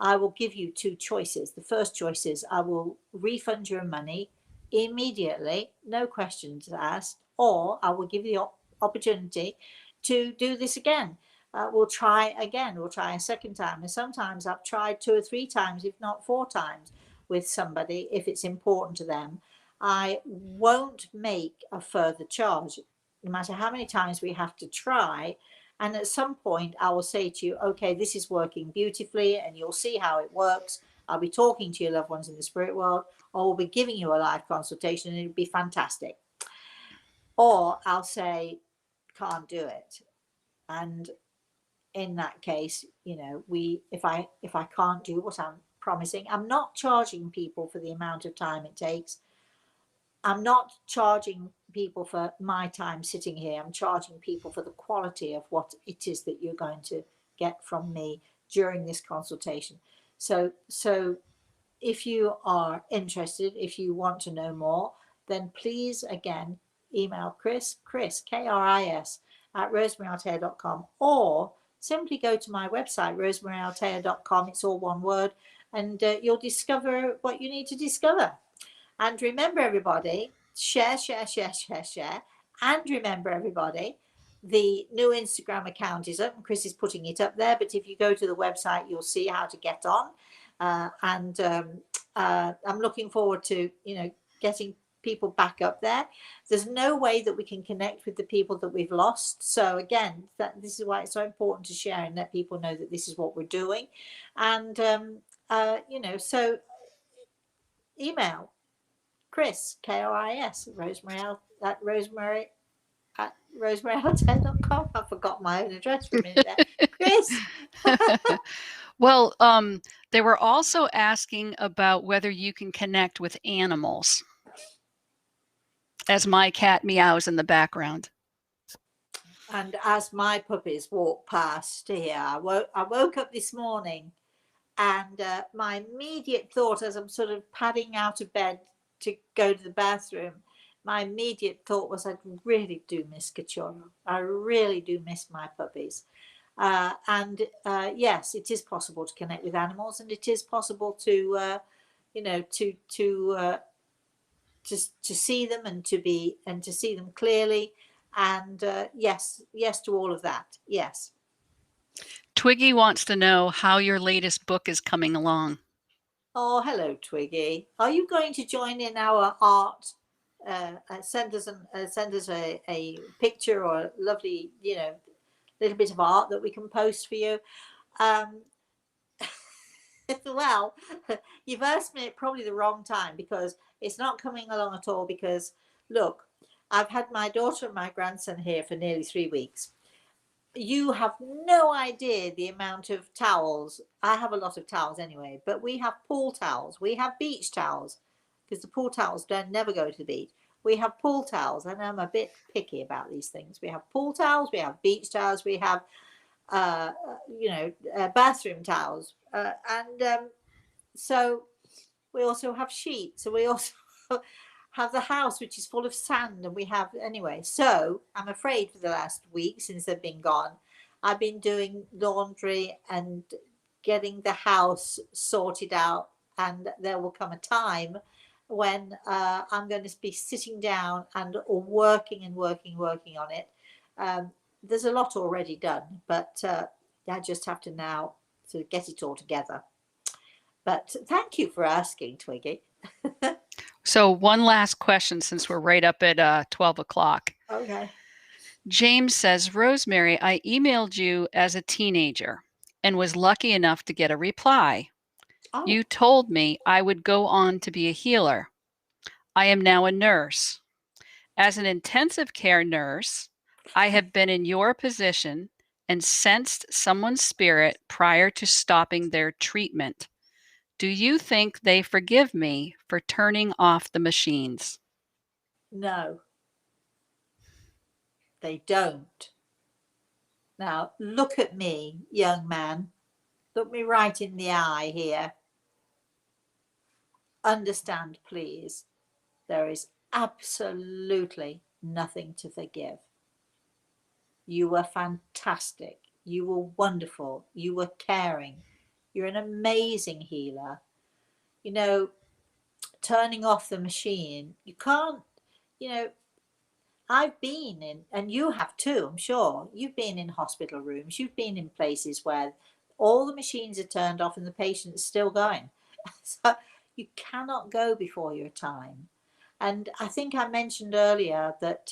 I will give you two choices. The first choice is I will refund your money immediately, no questions asked, or I will give you the opportunity to do this again. We'll try again. We'll try a second time. And sometimes I've tried 2 or 3 times, if not 4 times, with somebody, if it's important to them. I won't make a further charge, no matter how many times we have to try. And at some point, I will say to you, okay, this is working beautifully, and you'll see how it works. I'll be talking to your loved ones in the spirit world, or we'll be giving you a live consultation, and it'll be fantastic. Or I'll say, can't do it. And in that case, if I can't do what I'm promising, I'm not charging people for the amount of time it takes. I'm not charging people for my time sitting here. I'm charging people for the quality of what it is that you're going to get from me during this consultation. So if you are interested, if you want to know more, then please, again, email Chris, Kris, at rosemaryaltea.com, or simply go to my website, rosemaryaltea.com. It's all one word, and you'll discover what you need to discover. And remember, everybody, share. And remember, everybody, the new Instagram account is up, and Chris is putting it up there. But if you go to the website, you'll see how to get on. I'm looking forward to, getting people back up there. There's no way that we can connect with the people that we've lost. So again, this is why it's so important to share and let people know that this is what we're doing. And, so email Chris, Kris, Rosemary at rosemaryaltea.com. I forgot my own address for a minute there. Chris. Well, they were also asking about whether you can connect with animals, as my cat meows in the background. And as my puppies walk past here, I woke up this morning, and my immediate thought, as I'm sort of padding out of bed to go to the bathroom, my immediate thought was, I really do miss Cachorro. I really do miss my puppies. Yes, it is possible to connect with animals, and it is possible to see them and to see them clearly. And yes to all of that. Yes. Twiggy wants to know how your latest book is coming along. Oh, hello, Twiggy. Are you going to join in our art? Send us a picture or a lovely, little bit of art that we can post for you. Well, you've asked me at probably the wrong time, because it's not coming along at all. Because look, I've had my daughter and my grandson here for nearly 3 weeks. You have no idea the amount of towels. I have a lot of towels anyway, but we have pool towels, we have beach towels, because the pool towels never go to the beach. We have pool towels, and I'm a bit picky about these things. We have pool towels, we have beach towels, we have, bathroom towels, and so we also have sheets, and we also have the house which is full of sand, and we have anyway. So I'm afraid for the last week since they've been gone, I've been doing laundry and getting the house sorted out, and there will come a time when I'm going to be sitting down and or working on it. There's a lot already done, but I just have to now sort of get it all together. But thank you for asking, Twiggy. So one last question, since we're right up at 12 o'clock. Okay. James says, Rosemary, I emailed you as a teenager and was lucky enough to get a reply. Oh. You told me I would go on to be a healer. I am now a nurse. As an intensive care nurse, I have been in your position and sensed someone's spirit prior to stopping their treatment. Do you think they forgive me for turning off the machines? No, they don't. Now, look at me, young man. Look me right in the eye here. Understand, please. There is absolutely nothing to forgive. You were fantastic. You were wonderful. You were caring. You're an amazing healer. You know, turning off the machine, you can't, you know, I've been in, and you have too, I'm sure. You've been in hospital rooms, you've been in places where all the machines are turned off and the patient's still going. So you cannot go before your time. And I think I mentioned earlier that,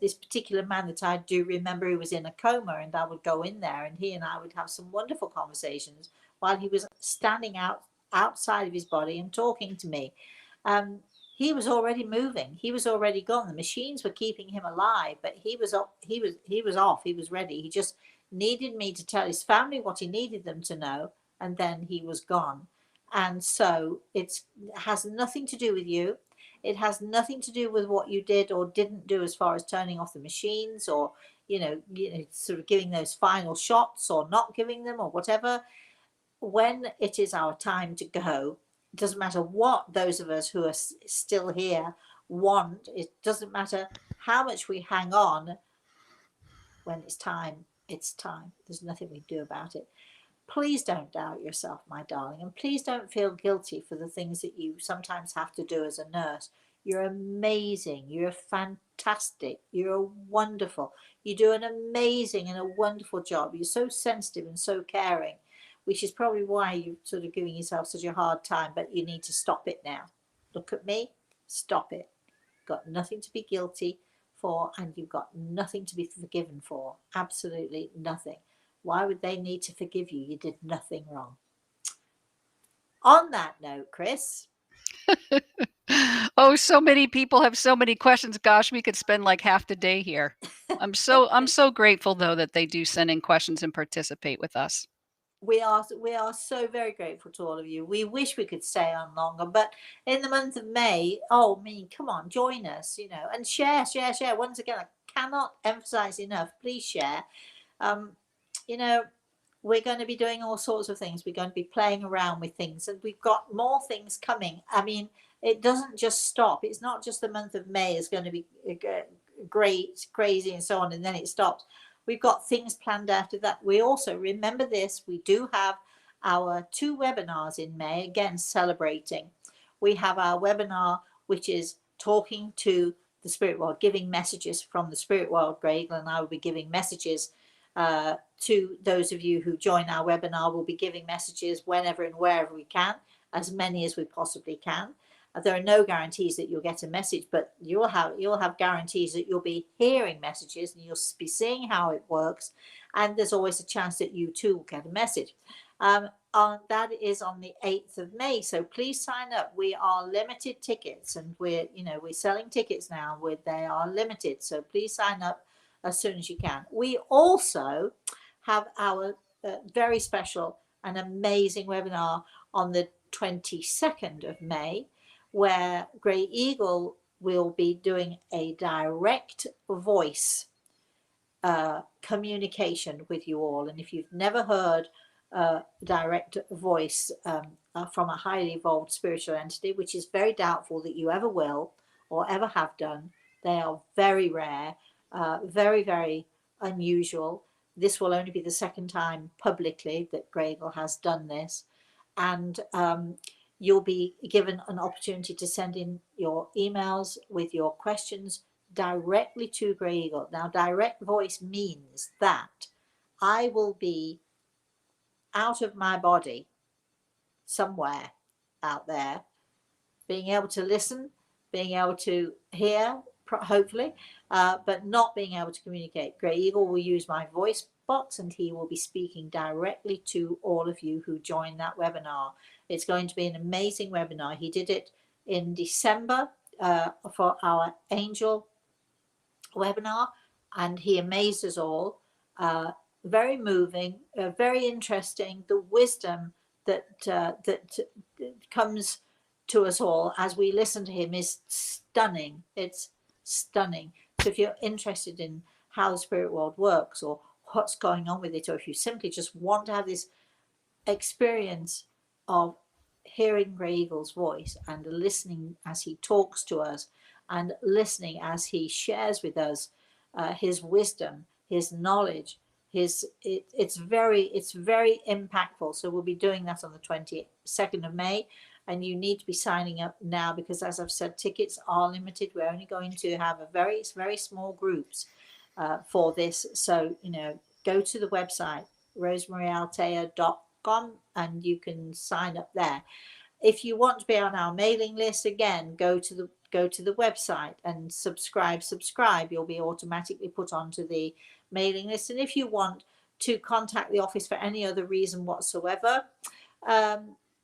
this particular man that I do remember, he was in a coma, and I would go in there and he and I would have some wonderful conversations while he was standing outside of his body and talking to me. He was already moving. He was already gone. The machines were keeping him alive, but he was off. He was ready. He just needed me to tell his family what he needed them to know, and then he was gone. And so it has nothing to do with you. It has nothing to do with what you did or didn't do as far as turning off the machines, or sort of giving those final shots or not giving them or whatever. When it is our time to go, it doesn't matter what those of us who are still here want. It doesn't matter how much we hang on. When it's time, it's time. There's nothing we do about it. Please don't doubt yourself, my darling, and please don't feel guilty for the things that you sometimes have to do as a nurse. You're amazing. You're fantastic. You're wonderful. You do an amazing and a wonderful job. You're so sensitive and so caring, which is probably why you're sort of giving yourself such a hard time, but you need to stop it now. Look at me. Stop it. Got nothing to be guilty for, and you've got nothing to be forgiven for. Absolutely nothing. Why would they need to forgive you? You did nothing wrong. On that note, Chris. Oh, so many people have so many questions. Gosh, we could spend like half the day here. I'm so grateful though that they do send in questions and participate with us. We are so very grateful to all of you. We wish we could stay on longer, but in the month of May, come on, join us, and share. Once again, I cannot emphasize enough. Please share. We're going to be doing all sorts of things. We're going to be playing around with things, and we've got more things coming. I mean, it doesn't just stop. It's not just the month of May is going to be great, crazy, and so on, and then it stops. We've got things planned after that. We also, remember this, we do have our 2 webinars in May, again, celebrating. We have our webinar, which is talking to the spirit world, giving messages from the spirit world. Greg and I will be giving messages to those of you who join our webinar. We'll be giving messages whenever and wherever we can, as many as we possibly can. There are no guarantees that you'll get a message, but you'll have guarantees that you'll be hearing messages and you'll be seeing how it works. And there's always a chance that you too will get a message. That is on the 8th of May. So please sign up. We are limited tickets, and we're selling tickets now where they are limited. So please sign up as soon as you can. We also have our very special and amazing webinar on the 22nd of May, where Grey Eagle will be doing a direct voice communication with you all. And if you've never heard direct voice from a highly evolved spiritual entity, which is very doubtful that you ever will or ever have done, they are very rare, very, very unusual. This will only be the second time publicly that Grey Eagle has done this. And you'll be given an opportunity to send in your emails with your questions directly to Grey Eagle. Now, direct voice means that I will be out of my body somewhere out there, being able to listen, being able to hear, hopefully, but not being able to communicate. Grey Eagle will use my voice box and he will be speaking directly to all of you who join that webinar. It's going to be an amazing webinar. He did it in December for our angel webinar, and he amazed us all. Very moving, very interesting. The wisdom that comes to us all as we listen to him is stunning. It's stunning. So if you're interested in how the spirit world works or what's going on with it, or if you simply just want to have this experience of hearing Grey Eagle's voice and listening as he talks to us and listening as he shares with us his wisdom, his knowledge, it's very impactful. So we'll be doing that on the 22nd of May, and you need to be signing up now because, as I've said, tickets are limited. We're only going to have a very small groups for this. So, you know, go to the website rosemaryaltea.com and you can sign up there. If you want to be on our mailing list, again, go to the website and subscribe. You'll be automatically put onto the mailing list. And if you want to contact the office for any other reason whatsoever,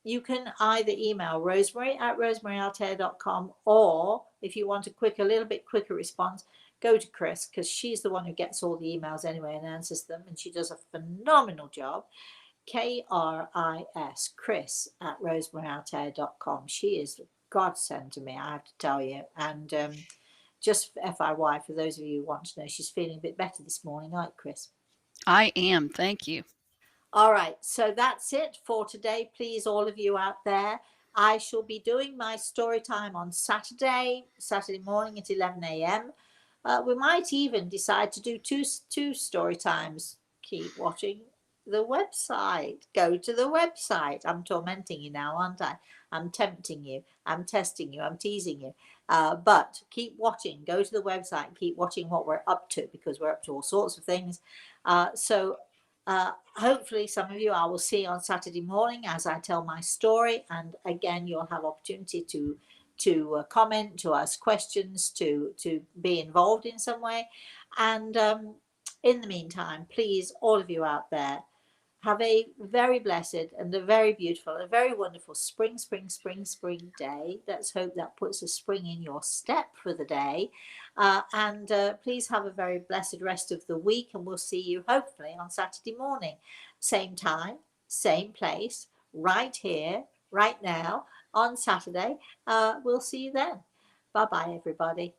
you can either email rosemary@rosemaryaltea.com, or if you want a little bit quicker response, go to Chris, because she's the one who gets all the emails anyway and answers them, and she does a phenomenal job. KRIS, Chris@rosemaryaltea.com. She is godsend to me, I have to tell you. And just FYI, for those of you who want to know, she's feeling a bit better this morning, aren't you, Chris? I am. Thank you. All right. So that's it for today. Please, all of you out there, I shall be doing my story time on Saturday morning at 11 a.m. We might even decide to do two story times. Keep watching the website. Go to the website. I'm tormenting you now, aren't I? I'm tempting you. I'm testing you. I'm teasing you. But keep watching. Go to the website. Keep watching what we're up to, because we're up to all sorts of things. Hopefully some of you I will see on Saturday morning as I tell my story. And again, you'll have opportunity to comment, to ask questions, to be involved in some way. And in the meantime, please, all of you out there, have a very blessed and a very beautiful, a very wonderful spring day. Let's hope that puts a spring in your step for the day. Please have a very blessed rest of the week, and we'll see you hopefully on Saturday morning. Same time, same place, right here, right now on Saturday. We'll see you then. Bye-bye, everybody.